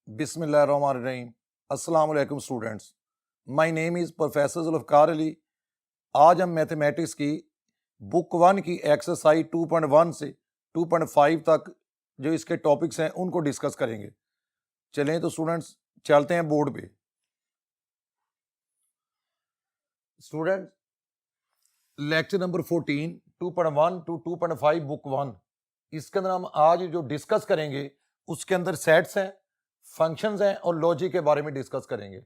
बिस्मिल्लाहिर्रहमानिर्रहीम। अस्सलाम वालेकुम students, my name is professor Zulfiqar Ali. आज हम मैथमेटिक्स की बुक 1 की एक्सरसाइज 2.1 से 2.5 तक जो इसके टॉपिक्स हैं उनको डिस्कस करेंगे। चलें तो स्टूडेंट्स चलते हैं बोर्ड पे। Students, lecture number 14 2.1 to 2.5 book 1, इसके अंदर हम आज जो डिस्कस करेंगे उसके अंदर सेट्स हैं, फंक्शंस हैं और लॉजिक के बारे में डिस्कस करेंगे।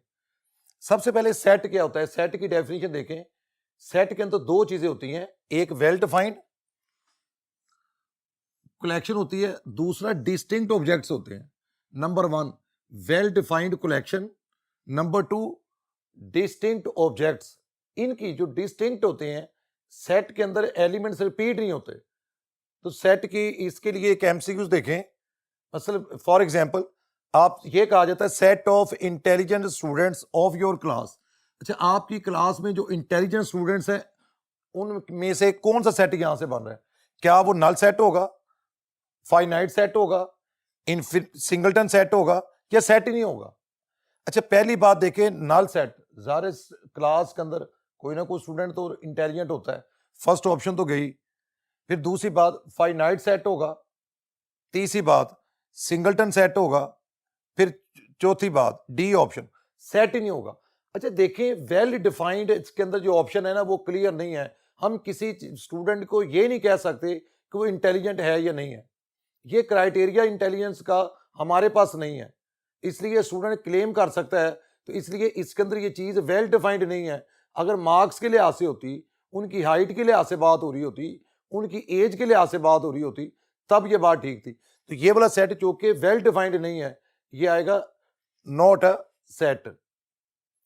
सबसे पहले सेट क्या होता है, सेट की डेफिनेशन देखें। सेट के अंदर दो चीजें होती हैं, एक वेल डिफाइंड कलेक्शन होती है, दूसरा डिस्टिंक्ट ऑब्जेक्ट्स होते हैं। Number 1 well defined collection, number 2 distinct objects. इनकी जो डिस्टिंक्ट होते हैं, सेट के अंदर एलिमेंट्स रिपीट नहीं होते। तो सेट की इसके लिए एक एमसीक्यूज देखें। मतलब फॉर एग्जांपल आप ये कहा जाता है set of intelligent students of your class. अच्छा, आपकी क्लास में जो इंटेलिजेंट स्टूडेंट्स हैं उनमें से कौन सा सेट यहां से बन रहा है? क्या वो नल सेट होगा, फाइनाइट सेट होगा, सिंगलटन सेट होगा, या सेट ही नहीं होगा? अच्छा, पहली बात देखें, नल सेट। ज़ाहिर क्लास के अंदर कोई ना कोई स्टूडेंट तो इंटेलिजेंट होता है, फर्स्ट ऑप्शन तो गई। फिर दूसरी बात फाइनाइट सेट होगा, तीसरी बात सिंगलटन सेट होगा, फिर चौथी बात डी ऑप्शन सेट ही नहीं होगा। अच्छा देखें, वेल डिफाइंड इसके अंदर जो ऑप्शन है ना वो क्लियर नहीं है। हम किसी स्टूडेंट को ये नहीं कह सकते कि वो इंटेलिजेंट है या नहीं है। ये क्राइटेरिया इंटेलिजेंस का हमारे पास नहीं है, इसलिए स्टूडेंट क्लेम कर सकता है। तो इसलिए इसके अंदर ये चीज़ वेल डिफाइंड नहीं है। अगर मार्क्स के लिहाज से होती, उनकी हाइट के लिहाज से बात हो रही होती, उनकी एज के लिहाज से बात हो रही होती, तब ये बात ठीक थी। तो ये वाला सेट चूंकि वेल डिफाइंड नहीं है, ये आएगा नॉट अ सेट।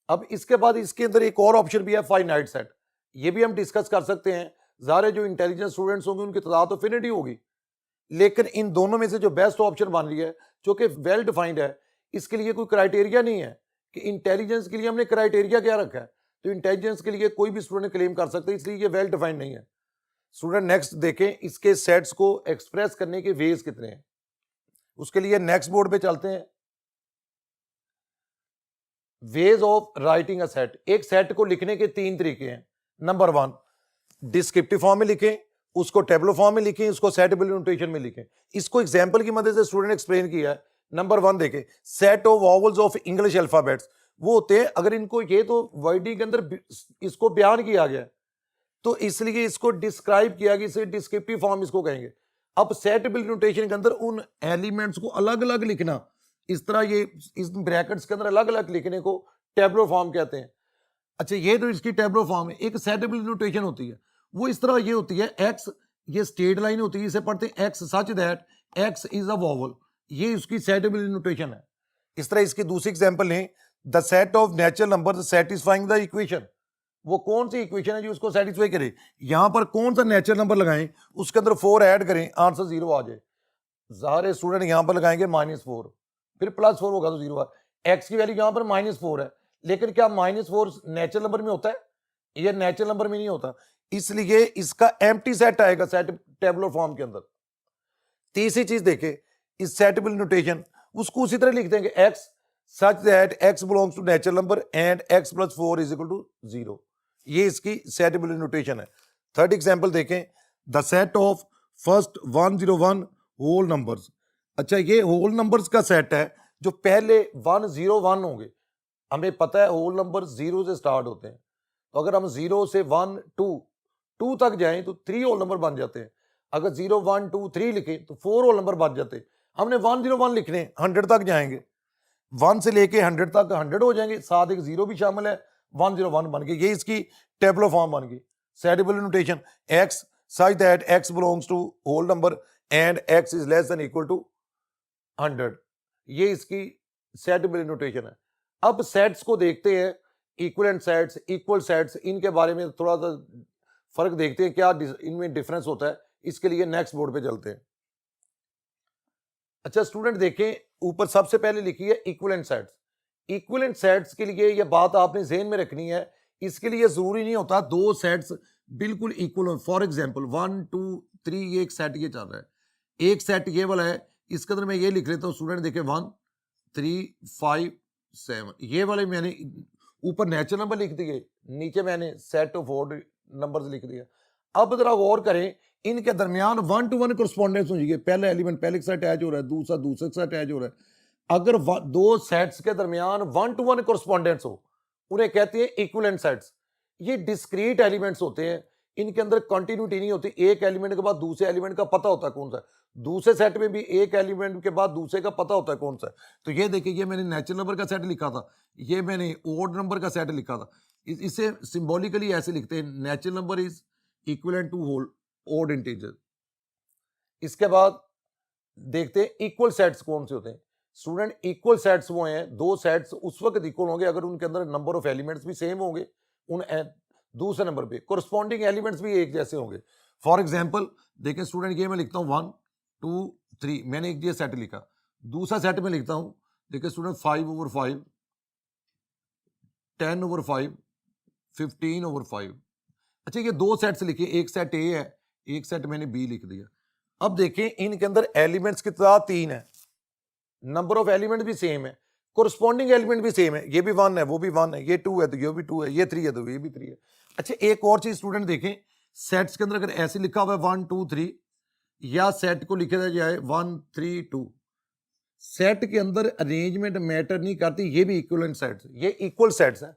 अब इसके बाद इसके अंदर एक और ऑप्शन भी है फाइनाइट सेट, ये भी हम डिस्कस कर सकते हैं। ज़ाहिर जो इंटेलिजेंट स्टूडेंट्स होंगे उनकी तादाद तो फिनिटी होगी, लेकिन इन दोनों में से जो बेस्ट ऑप्शन बन रही है जो कि वेल डिफाइंड है, इसके लिए कोई क्राइटेरिया नहीं है कि इंटेलिजेंस के लिए हमने क्राइटेरिया क्या रखा है। तो इंटेलिजेंस के लिए कोई भी स्टूडेंट क्लेम कर सकते हैं, इसलिए ये वेल डिफाइंड नहीं है। स्टूडेंट नेक्स्ट देखें, इसके सेट्स को एक्सप्रेस करने के वेज कितने हैं। उसके लिए नेक्स्ट बोर्ड पे चलते हैं। Ways of writing a set. एक सेट को लिखने के तीन तरीके हैं। नंबर 1 डिस्क्रिप्टिव फॉर्म में लिखें, उसको टेबलो फॉर्म में लिखें, उसको सेटेबल नोटेशन में लिखें। इसको एग्जांपल की मदद से स्टूडेंट एक्सप्लेन किया है। नंबर 1 देखें, set of vowels of English alphabets. वो होते हैं, अगर इनको ये तो वर्डी के अंदर इसको बयान किया गया है तो इसलिए इसको डिस्क्राइब किया गया, इसे डिस्क्रिप्टिव फॉर्म इसको कहेंगे। अब सेटेबल नोटेशन के अंदर उन एलिमेंट्स को अलग अलग लिखना, इस तरह ये इस ब्रैकेट्स के अंदर अलग अलग लिखने को टेबलो फॉर्म कहते हैं। अच्छा, ये तो इसकी टेबलो फॉर्म है। एक सेटेबल नोटेशन होती है, वो इस तरह ये होती है, एक्स, ये स्ट्रेट लाइन होती है, इसे पढ़ते हैं x such that x is a vowel. ये उसकी सेटेबल नोटेशन है। इस तरह इसकी दूसरी एग्जांपल लें, the set of natural number satisfying the equation. वो कौन सी इक्वेशन है जो उसको सेटिस्फाई करे? यहां पर कौन सा नेचुरल नंबर लगाएं, उसके अंदर 4 ऐड करें, आंसर 0 आ जाए। ज़ाहिर स्टूडेंट यहां पर लगाएंगे -4, फिर +4 होगा तो 0 है। एक्स की वैल्यू यहां पर -4 है, लेकिन क्या -4 नेचुरल नंबर में होता है? ये नेचुरल नंबर में नहीं होता, इसलिए इसका एम्प्टी सेट आएगा सेट टेबुलर फॉर्म के अंदर। तीसरी चीज देखें, इस सेटेबल नोटेशन उसको उसी तरह लिख देंगे, x such that x belongs to natural number and x + 4 = 0। ये इसकी सेटेबल नोटेशन है। थर्ड एग्जांपल देखें, the set of first 101 whole numbers. अच्छा, ये होल नंबर्स का सेट है जो पहले 101 होंगे। हमें पता है होल नंबर 0 से स्टार्ट होते हैं, तो अगर हम 0 से 1 2 तक जाएं तो 3 होल नंबर बन जाते हैं। अगर 0 1 2 3 लिखें तो 4 होल नंबर बन जाते हैं। हमने 101 लिखने, 100 तक जाएंगे, 1 से लेके 100 तक 100 हो जाएंगे, साथ एक 0 भी शामिल है, 101 बन गए। ये इसकी टेबलो फॉर्म बन गई। Set builder notation, x such that x belongs to whole number and x is less than equal to 100। ये इसकी सेटेबल नोटेशन है। अब सेट्स को देखते हैं, इक्विवेलेंट सेट्स, इक्वल सेट्स, इनके बारे में थोड़ा सा फर्क देखते हैं, क्या इनमें डिफरेंस होता है। इसके लिए नेक्स्ट बोर्ड पे चलते हैं। अच्छा स्टूडेंट देखें, ऊपर सबसे पहले लिखी है इक्विवेलेंट सेट्स। इक्विवेलेंट सेट्स के लिए यह बात आपने ज़हन में रखनी है, इसके लिए जरूरी नहीं होता दो सेट्स बिल्कुल इक्वल हो। फॉर एग्जांपल 1 2 3 ये एक सेट ये चल रहा है, एक सेट ये वाला है, इसके अंदर मैं ये लिख लेता हूँ स्टूडेंट देखें 1 3 5 7, ये वाले मैंने ऊपर नेचुरल नंबर लिख दिए, नीचे मैंने सेट ऑफ ऑड नंबर्स लिख दिया। अब जरा गौर करें, इनके दरमियान 1 to 1 करस्पॉन्डेंस होनी चाहिए। पहला एलिमेंट पहले के साथ अटैच हो रहा है, दूसरा दूसरे के साथ अटैच हो रहा है। अगर दो सेट्स के दरमियान 1 to 1 करस्पॉन्डेंस हो, उन्हें कहते हैं इक्विवेलेंट सेट्स। ये डिस्क्रीट एलिमेंट्स होते हैं, इनके अंदर कंटिन्यूटी नहीं होती। एक एलिमेंट के बाद दूसरे एलिमेंट का पता होता है कौन सा है, दूसरे सेट में भी एक एलिमेंट के बाद दूसरे का पता होता है कौन सा है। तो ये देखिए, ये मैंने नेचुरल नंबर का सेट लिखा था, ये मैंने ओड नंबर का सेट लिखा था। इसे सिंबॉलिकली ऐसे लिखते हैं, natural number is equivalent to whole odd integer. इसके बाद देखते हैं इक्वल सेट्स कौन से होते हैं। स्टूडेंट, इक्वल सेट्स वो हैं, दो सेट्स उस वक्त इक्वल होंगे अगर उनके अंदर नंबर ऑफ एलिमेंट्स भी सेम होंगे, उन दूसरे नंबर पे कोरस्पॉन्डिंग एलिमेंट्स भी एक जैसे होंगे। फॉर एग्जांपल देखें स्टूडेंट, ये मैं लिखता हूँ 1 2 3, मैंने एक ये सेट लिखा। दूसरा सेट में लिखता हूँ, देखिए स्टूडेंट 5/5, 10/5, 15/5। अच्छा, ये दो सेट्स लिखे, एक सेट ए है, एक सेट मैंने बी लिख दिया। अब देखें इनके अंदर एलिमेंट्स की तादाद 3 है, नंबर ऑफ एलिमेंट भी सेम है, कोरस्पॉन्डिंग एलिमेंट भी सेम है। ये भी 1 है, वो भी 1 है, ये 2 है तो ये भी 2 है, ये 3 है तो ये भी 3 है। अच्छा, एक और चीज स्टूडेंट देखें, सेट्स के अंदर अगर ऐसे लिखा हुआ है 1 2 3, या सेट को लिखा जाए 1 3 2, सेट के अंदर अरेंजमेंट मैटर नहीं करती, ये भी इक्विवेलेंट सेट्स, ये इक्वल सेट्स है।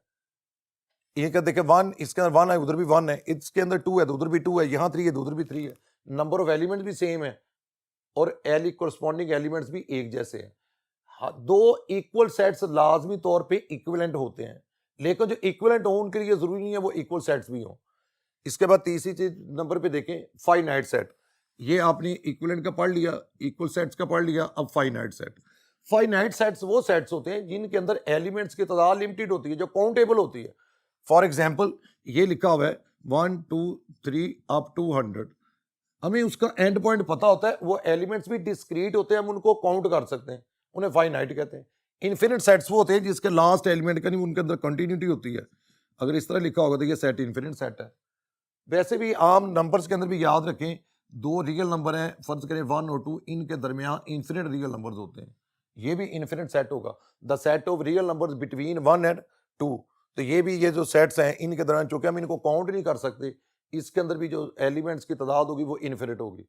ये क्या देखे 1, इसके अंदर 1 है, उधर भी 1 है, इसके अंदर 2 है तो उधर भी 2 है, यहाँ 3 है तो उधर भी 3 है, नंबर ऑफ एलिमेंट भी सेम है और कोरस्पॉन्डिंग एलिमेंट्स भी एक जैसे हैं। हाँ, दो इक्वल सेट्स लाजमी तौर पे इक्विवेलेंट होते हैं, लेकिन जो इक्विवेलेंट हो उनके लिए जरूरी नहीं है वो इक्वल सेट्स भी हों। इसके बाद तीसरी चीज नंबर पे देखें, फाइनाइट सेट। ये आपने इक्विवेलेंट का पढ़ लिया, इक्वल सेट्स का पढ़ लिया, अब फाइनाइट सेट। फाइनाइट सेट्स वो सेट्स होते हैं जिनके अंदर एलिमेंट्स की तादाद लिमिटेड होती है, जो काउंटेबल होती है। फॉर एग्जाम्पल, ये लिखा हुआ है 1 2 3 अप टू 100, हमें उसका एंड पॉइंट पता होता है, वो एलिमेंट्स भी डिस्क्रीट होते हैं, हम उनको काउंट कर सकते हैं, उन्हें फाइनाइट कहते हैं। इन्फिनिट सेट्स वो होते हैं जिसके लास्ट एलिमेंट का नहीं, उनके अंदर कंटिन्यूटी होती है। अगर इस तरह लिखा होगा तो ये सेट इन्फिनिट सेट है। वैसे भी आम नंबर्स के अंदर भी याद रखें, दो रियल नंबर हैं, फर्ज करें 1 और 2, इनके दरमियान इन्फिनिट रियल नंबर्स होते हैं, ये भी इन्फिनिट सेट होगा। The set of real numbers between 1 and 2, तो ये भी, ये जो सेट्स हैं इनके दौरान चूंकि हम इनको काउंट नहीं कर सकते, इसके अंदर भी जो एलिमेंट्स की तादाद होगी वो इन्फिनिट होगी।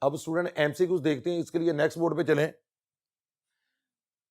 अब स्टूडेंट एमसीक्यूज देखते हैं, इसके लिए नेक्स्ट बोर्ड पे चलें।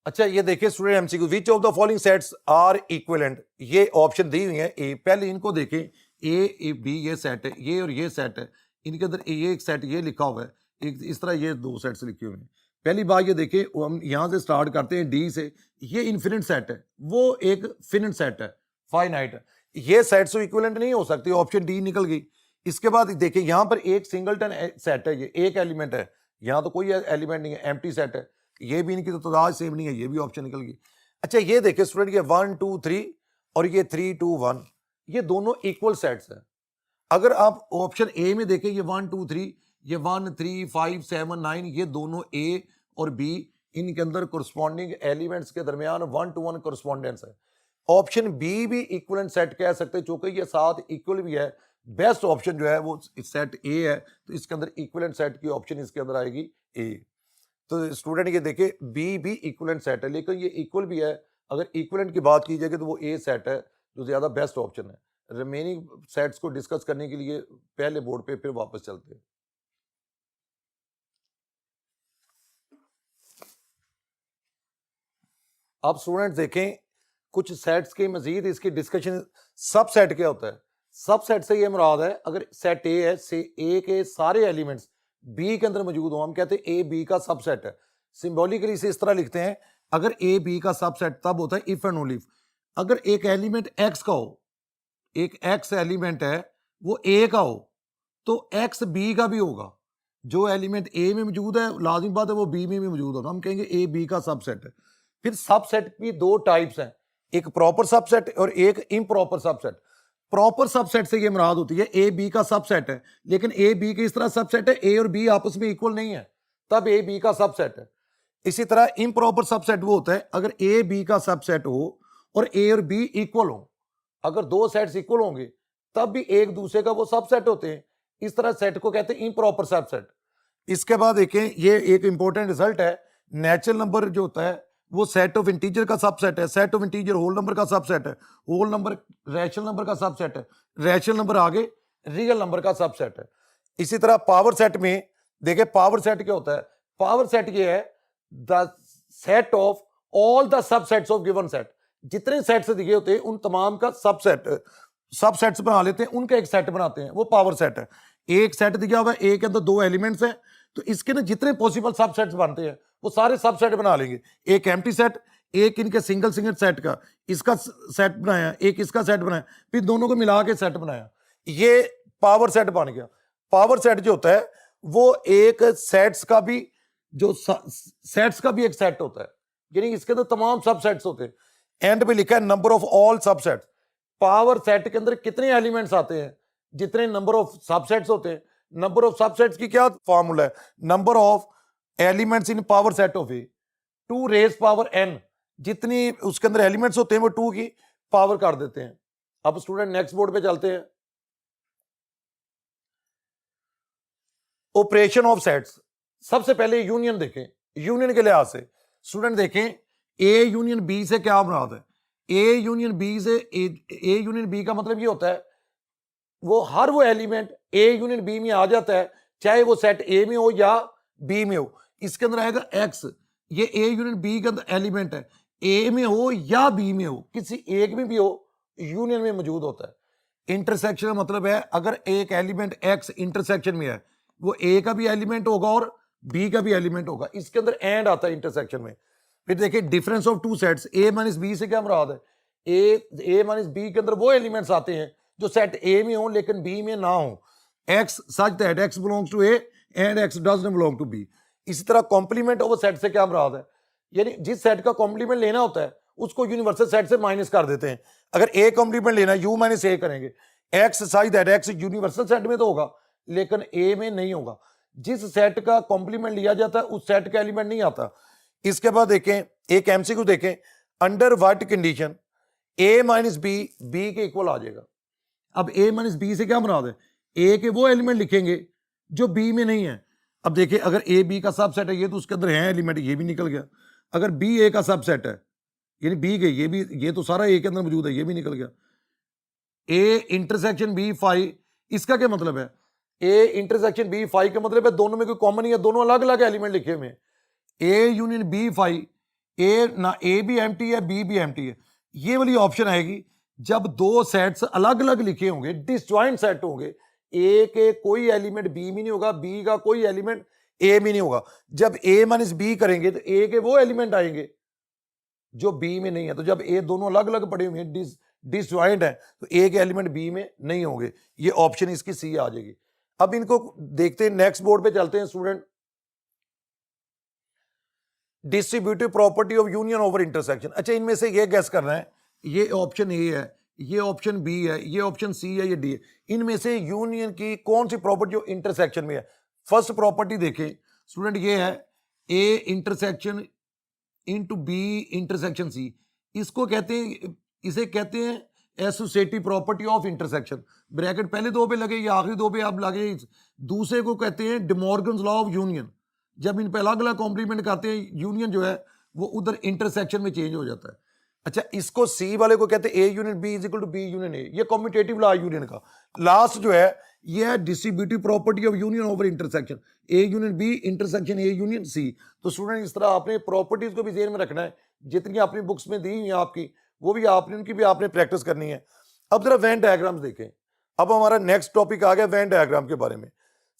अच्छा, ये देखिए student MCQ, which of the following sets are equivalent, ये ऑप्शन दी हुई है ए। पहले इनको देखें, ए बी ये सेट है, ये और ये सेट है, इनके अंदर ये एक सेट ये लिखा हुआ है, एक इस तरह ये दो सेट्स लिखे हुए हैं। पहली बात ये देखिए, हम यहाँ से स्टार्ट करते हैं डी से, ये इन्फिनिट सेट है, वो एक फिनिट सेट है, फाइनाइट है। ये सेट्स इक्विवेलेंट नहीं हो सकती, ऑप्शन डी निकल गई। इसके बाद देखिए यहाँ पर एक सिंगलटन सेट है, ये एक एलिमेंट है, यहाँ तो कोई एलिमेंट नहीं है, एम्प्टी सेट है, ये भी इनकी तो तादाद सेम नहीं है, ये भी ऑप्शन निकल गई। अच्छा, ये देखिए स्टूडेंट, ये 1 2 3 और ये 3 2 1, ये दोनों इक्वल सेट्स हैं। अगर आप ऑप्शन ए में देखें, ये 1 2 3, ये 1 3 5 7 9, ये दोनों ए और बी, इनके अंदर कोरस्पॉन्डिंग एलिमेंट्स के दरमियान 1 to 1 कोरस्पॉन्डेंस है। ऑप्शन बी भी इक्विवेलेंट सेट कह सकते हैं, चूंकि ये साथ इक्वल भी है। बेस्ट ऑप्शन जो है वो सेट ए है, तो इसके अंदर इक्विवेलेंट सेट की ऑप्शन इसके अंदर आएगी ए। तो स्टूडेंट ये देखे, बी भी इक्विवेलेंट सेट है, लेकिन ये इक्वल भी है। अगर इक्विवेलेंट की बात की जाएगी तो वो ए सेट है, जो ज्यादा बेस्ट ऑप्शन है। रिमेनिंग सेट्स को डिस्कस करने के लिए पहले बोर्ड पे फिर वापस चलते हैं। अब स्टूडेंट्स देखें, कुछ सेट्स के मजीद इसकी डिस्कशन। सब सेट क्या होता है? सब सेट से ये मुराद है, अगर सेट ए है, से ए के सारे एलिमेंट्स बी के अंदर मौजूद हो, हम कहते हैं ए बी का सबसेट है। सिंबॉलिकली इसे इस तरह लिखते हैं, अगर ए बी का सबसेट तब होता है इफ एंड ओनली इफ, अगर एक एलिमेंट एक्स का हो, एक एक्स एलिमेंट है वो ए का हो, तो एक्स बी का भी होगा। जो एलिमेंट ए में मौजूद है लाजिमी बात है वो बी में भी मौजूद होगा, हम कहेंगे ए बी का सबसेट है। फिर सबसेट की दो टाइप्स हैं, एक प्रॉपर सबसेट और एक इम्प्रॉपर सबसेट। प्रॉपर सबसेट से ये मुराद होती है ए बी का सबसेट है, लेकिन ए बी के इस तरह सबसेट है, ए और बी आपस में इक्वल नहीं है, तब ए बी का सबसेट है। इसी तरह इम्प्रॉपर सबसेट वो होता है अगर ए बी का सबसेट हो और ए और बी इक्वल हो। अगर दो सेट्स इक्वल होंगे तब भी एक दूसरे का वो सबसेट होते हैं, इस तरह सेट को कहते हैं इम्प्रॉपर सबसेट। इसके बाद देखें, ये एक इंपॉर्टेंट रिजल्ट है, नेचुरल नंबर जो होता है वो सेट ऑफ इंटीजर का सबसेट है, set of integer whole number का सबसेट है, होल नंबर रैशनल नंबर का सबसेट है, रैशनल नंबर आगे रियल नंबर का सबसेट है। इसी तरह पावर सेट में देखिए पावर सेट क्या होता है, पावर सेट ये है the set of all the subsets of given set, जितने सेट्स दिए होते हैं उन तमाम का सबसेट्स बना लेते हैं, उनका एक सेट बनाते हैं, वो पावर सेट है। एक सेट दिया हुआ है, एक के अंदर दो एलिमेंट्स हैं, तो इसके ना जितने पॉसिबल सबसेट्स बनते हैं वो सारे सबसेट बना लेंगे। एक एम्प्टी सेट, एक इनके सिंगल सिंगल सेट का इसका सेट बनाया, एक इसका सेट बनाया, फिर दोनों को मिला के सेट बनाया, ये पावर सेट बन गया। पावर सेट जो होता है वो एक सेट्स का भी जो सेट्स का भी एक सेट होता है, यानी इसके अंदर तमाम सबसेट्स होते हैं। एंड पे लिखा है number of all subsets. Power set के अंदर कितने एलिमेंट्स आते हैं, जितने नंबर ऑफ सबसेट्स होते हैं। नंबर ऑफ सबसेट्स की क्या फॉर्मूला है, number of elements in power set of A 2 raise power n, जितनी उसके अंदर एलिमेंट्स होते हैं वो 2 की पावर कर देते हैं। अब स्टूडेंट नेक्स्ट बोर्ड पे चलते हैं। ऑपरेशन ऑफ सेट्स, सबसे पहले यूनियन देखें, यूनियन के लिहाज से स्टूडेंट देखें ए यूनियन बी से क्या मुराद है। ए यूनियन बी से ए यूनियन बी का मतलब ये होता है वो हर वो एलिमेंट ए यूनियन बी में आ जाता है, चाहे वो सेट ए में हो या बी में हो। इसके अंदर आएगा एक्स, ये ए यूनियन बी का एलिमेंट है, ए में हो या बी में हो, किसी एक में भी हो, यूनियन में मौजूद होता है। इंटरसेक्शन का मतलब है अगर एक एलिमेंट एक्स इंटरसेक्शन में है, वो ए का भी एलिमेंट होगा और बी का भी एलिमेंट होगा, इसके अंदर एंड आता है इंटरसेक्शन में। फिर देखिए difference of two sets, A minus B से क्या मुराद है, ए माइनस बी के अंदर वो एलिमेंट्स आते हैं जो सेट ए में हो लेकिन बी में ना हो। X such that x belongs to A and x does not belong to B. इसी तरह कॉम्प्लीमेंट ऑफ सेट से क्या मुराद है, यानी जिस सेट का कॉम्प्लीमेंट लेना होता है उसको यूनिवर्सल सेट से माइनस कर देते हैं। अगर ए कॉम्प्लीमेंट लेना यू माइनस ए करेंगे, x such that x universal set में तो होगा लेकिन ए में नहीं होगा। जिस सेट का कॉम्प्लीमेंट लिया जाता है उस सेट का एलिमेंट नहीं आता। इसके बाद देखें एक एमसीक्यू देखें, under what condition A minus B B के इक्वल आ जाएगा। अब ए माइनस बी से क्या मुराद है, ए के वो एलिमेंट लिखेंगे जो बी में नहीं है। अब देखिए अगर ए बी का सबसेट है ये तो उसके अंदर है एलिमेंट, ये भी निकल गया। अगर बी ए का सबसेट है यानी बी के ये भी, ये तो सारा ए के अंदर मौजूद है, ये भी निकल गया। ए इंटरसेक्शन बी फाई, इसका क्या मतलब है, ए इंटरसेक्शन बी फाई का मतलब है दोनों में कोई कॉमन नहीं है, दोनों अलग अलग एलिमेंट लिखे हुए हैं। ए यूनियन बी फाई, ए ना ए भी एम्प्टी है बी भी एम्प्टी है, ये वाली ऑप्शन आएगी जब दो सेट्स अलग अलग लिखे होंगे, डिसजॉइंट सेट होंगे, ए के कोई एलिमेंट बी में नहीं होगा, बी का कोई एलिमेंट ए में नहीं होगा। जब ए माइनस बी करेंगे तो ए के वो एलिमेंट आएंगे जो बी में नहीं है। तो जब ए दोनों अलग अलग पड़े हुए हैं डिसजॉइंट है तो ए के एलिमेंट बी में नहीं होंगे, ये ऑप्शन इसकी सी आ जाएगी। अब इनको देखते हैं, नेक्स्ट बोर्ड पे चलते हैं student. Distributive property of union over intersection. अच्छा इनमें से ये गैस करना है, ये ऑप्शन ए है, ये ऑप्शन बी है, ये ऑप्शन सी है, ये डी है, इनमें से यूनियन की कौन सी प्रॉपर्टी जो इंटरसेक्शन में है। फर्स्ट प्रॉपर्टी देखें स्टूडेंट, ये है A intersection into B intersection C, इसको कहते हैं, इसे कहते हैं associative property of intersection. Bracket पहले दो पे लगे या आखिरी दो पे आप लगे, दूसरे को कहते हैं day Morgan's law of union. जब इन पे अलग अलग कॉम्प्लीमेंट करते हैं यूनियन जो है वो उधर इंटरसेक्शन में चेंज हो जाता है। अच्छा इसको सी वाले को कहते हैं A union B is equal to B union A, ये कम्यूटेटिव लॉ यूनियन का। लास्ट जो है ये है distributive property of union over intersection, A union B intersection A union C. तो स्टूडेंट इस तरह आपने प्रॉपर्टीज को भी ध्यान में रखना है, जितनी अपनी बुक्स में दी हुई है आपकी वो भी आपने उनकी भी आपने प्रैक्टिस करनी है। अब जरा वेन डायग्राम्स देखें। अब हमारा नेक्स्ट टॉपिक आ गया वेन डायग्राम के बारे में।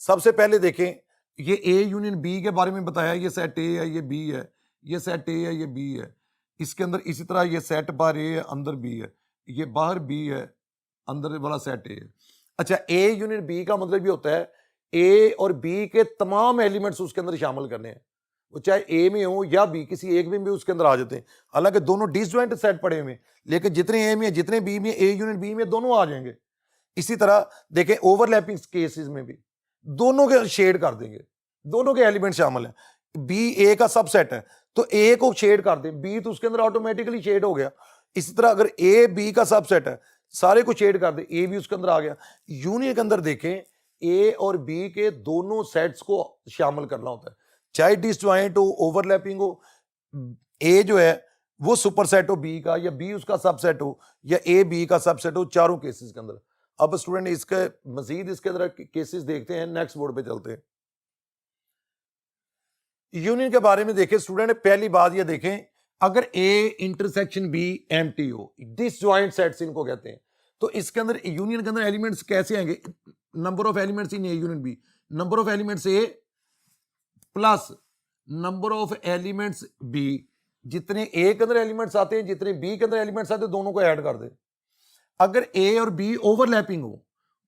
सबसे पहले देखें ये ए यूनियन बी के बारे में बताया, ये सेट ए है, ये बी है, ये सेट ए है, ये बी है, इसके अंदर इसी तरह ये सेट बाहर ए है अंदर बी है, ये बाहर बी है अंदर वाला सेट ए है। अच्छा ए यूनियन बी का मतलब ये होता है ए और बी के तमाम एलिमेंट्स उसके अंदर शामिल करने हैं, वो चाहे ए में हो या बी, किसी एक में भी उसके अंदर आ जाते हैं। हालांकि दोनों डिसजॉइंट सेट पड़े हुए हैं लेकिन जितने ए में है जितने बी में, ए यूनियन बी में दोनों आ जाएंगे। इसी तरह देखें ओवरलैपिंग केसेस में भी दोनों के शेड कर देंगे, दोनों के एलिमेंट शामिल हैं। बी ए का सबसेट है तो ए को शेड कर दें, बी तो उसके अंदर ऑटोमेटिकली शेड हो गया। इसी तरह अगर ए बी का सबसेट है सारे को शेड कर दें, ए भी उसके अंदर आ गया। यूनियन के अंदर देखें ए और बी के दोनों सेट्स को शामिल करना होता है, चाहे डिसजॉइंट हो ओवरलैपिंग हो, ए जो है वो सुपरसेट हो बी का, या बी उसका सबसेट हो, या ए बी का सबसेट हो, चारों केसेस के अंदर। अब स्टूडेंट इसके मजीद इसके अंदर केसेस देखते हैं, नेक्स्ट बोर्ड पे चलते हैं। यूनियन के बारे में देखें स्टूडेंट, पहली बात ये देखें, अगर ए इंटरसेक्शन बी एम्प्टी हो, डिसजॉइंट सेट्स इनको कहते हैं, तो इसके अंदर यूनियन के अंदर एलिमेंट्स कैसे आएंगे? Number of elements in A union B, number of elements A plus number of elements B, जितने ए के अंदर एलिमेंट्स आते हैं जितने बी के अंदर एलिमेंट्स आते हैं दोनों को ऐड कर दे। अगर ए और बी ओवरलैपिंग हो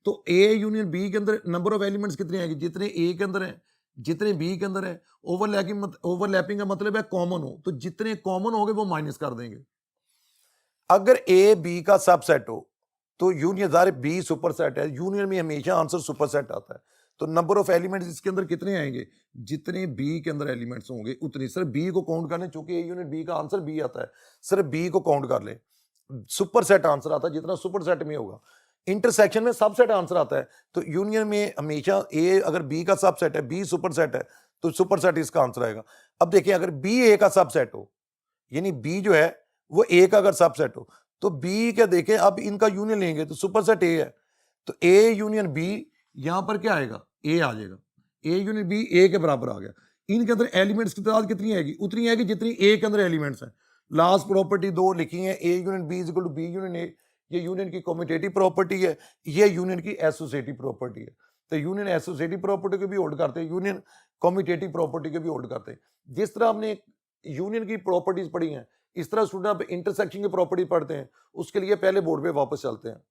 तो ए यूनियन बी के अंदर नंबर ऑफ एलिमेंट्स कितने आएंगे? जितने ए के अंदर है जितने बी के अंदर है। ओवरलैपिंग का मतलब है कॉमन हो, तो जितने कॉमन होंगे वो माइनस कर देंगे। अगर ए बी का सबसेट हो तो यूनियन ज़ाहिर बी सुपरसेट है, यूनियन में हमेशा आंसर सुपरसेट आता है, तो नंबर ऑफ एलिमेंट्स इसके अंदर कितने आएंगे? जितने बी के अंदर एलिमेंट्स होंगे उतने। सिर्फ बी को काउंट कर लें, चूंकि ए यूनियन बी का आंसर बी आता है, सिर्फ बी को काउंट कर लें, सुपरसेट आंसर आता है जितना सुपरसेट में होगा। इंटरसेक्शन में सबसेट आंसर आता है, तो यूनियन में हमेशा ए अगर बी का सबसेट है, बी सुपरसेट है, तो सुपरसेट इसका आंसर आएगा। अब देखिए अगर बी ए का सबसेट हो, यानी बी जो है वो ए का अगर सबसेट हो, तो बी क्या देखें, अब इनका यूनियन लेंगे तो सुपरसेट ए है, तो ए यूनियन बी यहां पर क्या आएगा? ए आ जाएगा। ए यूनियन बी ए के बराबर आ गया। इनके अंदर एलिमेंट्स की तादाद कितनी आएगी? उतनी आएगी जितनी ए के अंदर एलिमेंट्स हैं। लास्ट प्रॉपर्टी दो लिखी है, A union B is equal to B union A. ये यूनियन की कम्यूटेटिव प्रॉपर्टी है, ये यूनियन की एसोसिएटिव प्रॉपर्टी है। तो यूनियन एसोसिएटिव प्रॉपर्टी को भी होल्ड करते हैं, यूनियन कम्यूटेटिव प्रॉपर्टी को भी होल्ड करते हैं। जिस तरह हमने यूनियन की प्रॉपर्टीज पढ़ी हैं, इस तरह स्टूडेंट आप इंटरसेक्शन की प्रॉपर्टी पढ़ते हैं। उसके लिए पहले बोर्ड पे वापस चलते हैं।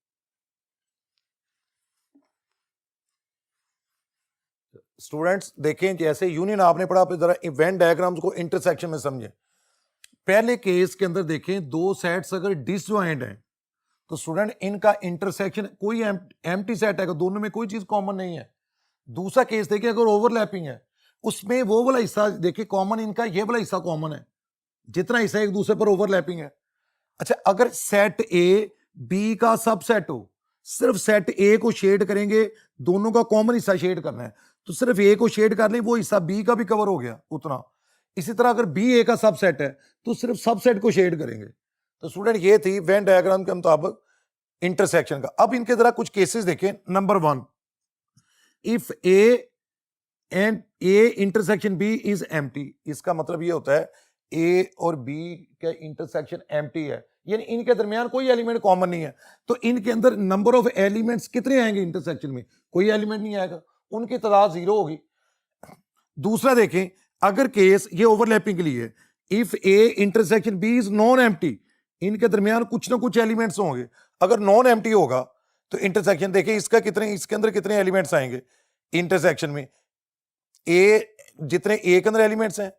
स्टूडेंट्स देखें, जैसे यूनियन आपने पढ़ा, आप जरा इवेंट डायग्राम्स को इंटरसेक्शन में समझें। पहले केस के अंदर देखें, दो सेट्स अगर डिसजॉइंट हैं तो स्टूडेंट इनका इंटरसेक्शन कोई एम्प्टी सेट है, दोनों में कोई चीज कॉमन नहीं है। दूसरा केस देखिए, अगर ओवरलैपिंग है, उसमें वो वाला हिस्सा देखिए कॉमन, इनका ये वाला हिस्सा कॉमन है, जितना हिस्सा एक दूसरे पर ओवरलैपिंग है। अच्छा, अगर सेट ए बी का सबसेट हो, सिर्फ सेट ए को शेड करेंगे, दोनों का कॉमन हिस्सा शेड करना है, तो सिर्फ ए को शेड कर लें, वो हिस्सा बी का भी कवर हो गया उतना। इसी तरह अगर बी ए का सबसेट है तो सिर्फ सबसेट को शेड करेंगे। तो स्टूडेंट ये थी वेन डायग्राम के मुताबिक इंटरसेक्शन का। अब इनके जरा कुछ केसेस देखें। Number 1, if A and A intersection B is empty, इसका मतलब ये होता है ए और बी का इंटरसेक्शन एम्प्टी है, यानी इनके दरमियान कोई एलिमेंट कॉमन नहीं है। तो इनके अंदर नंबर ऑफ एलिमेंट्स कितने आएंगे इंटरसेक्शन में? कोई एलिमेंट नहीं आएगा, उनकी तादाद 0 होगी। दूसरा देखें, अगर केस ये ओवरलैपिंग के लिए, if A intersection B is non empty, इनके दरमियान कुछ ना कुछ एलिमेंट्स होंगे। अगर नॉन एम्प्टी होगा तो इंटरसेक्शन देखें इसका कितने, इसके अंदर कितने एलिमेंट्स आएंगे इंटरसेक्शन में? ए जितने ए के अंदर एलिमेंट्स हैं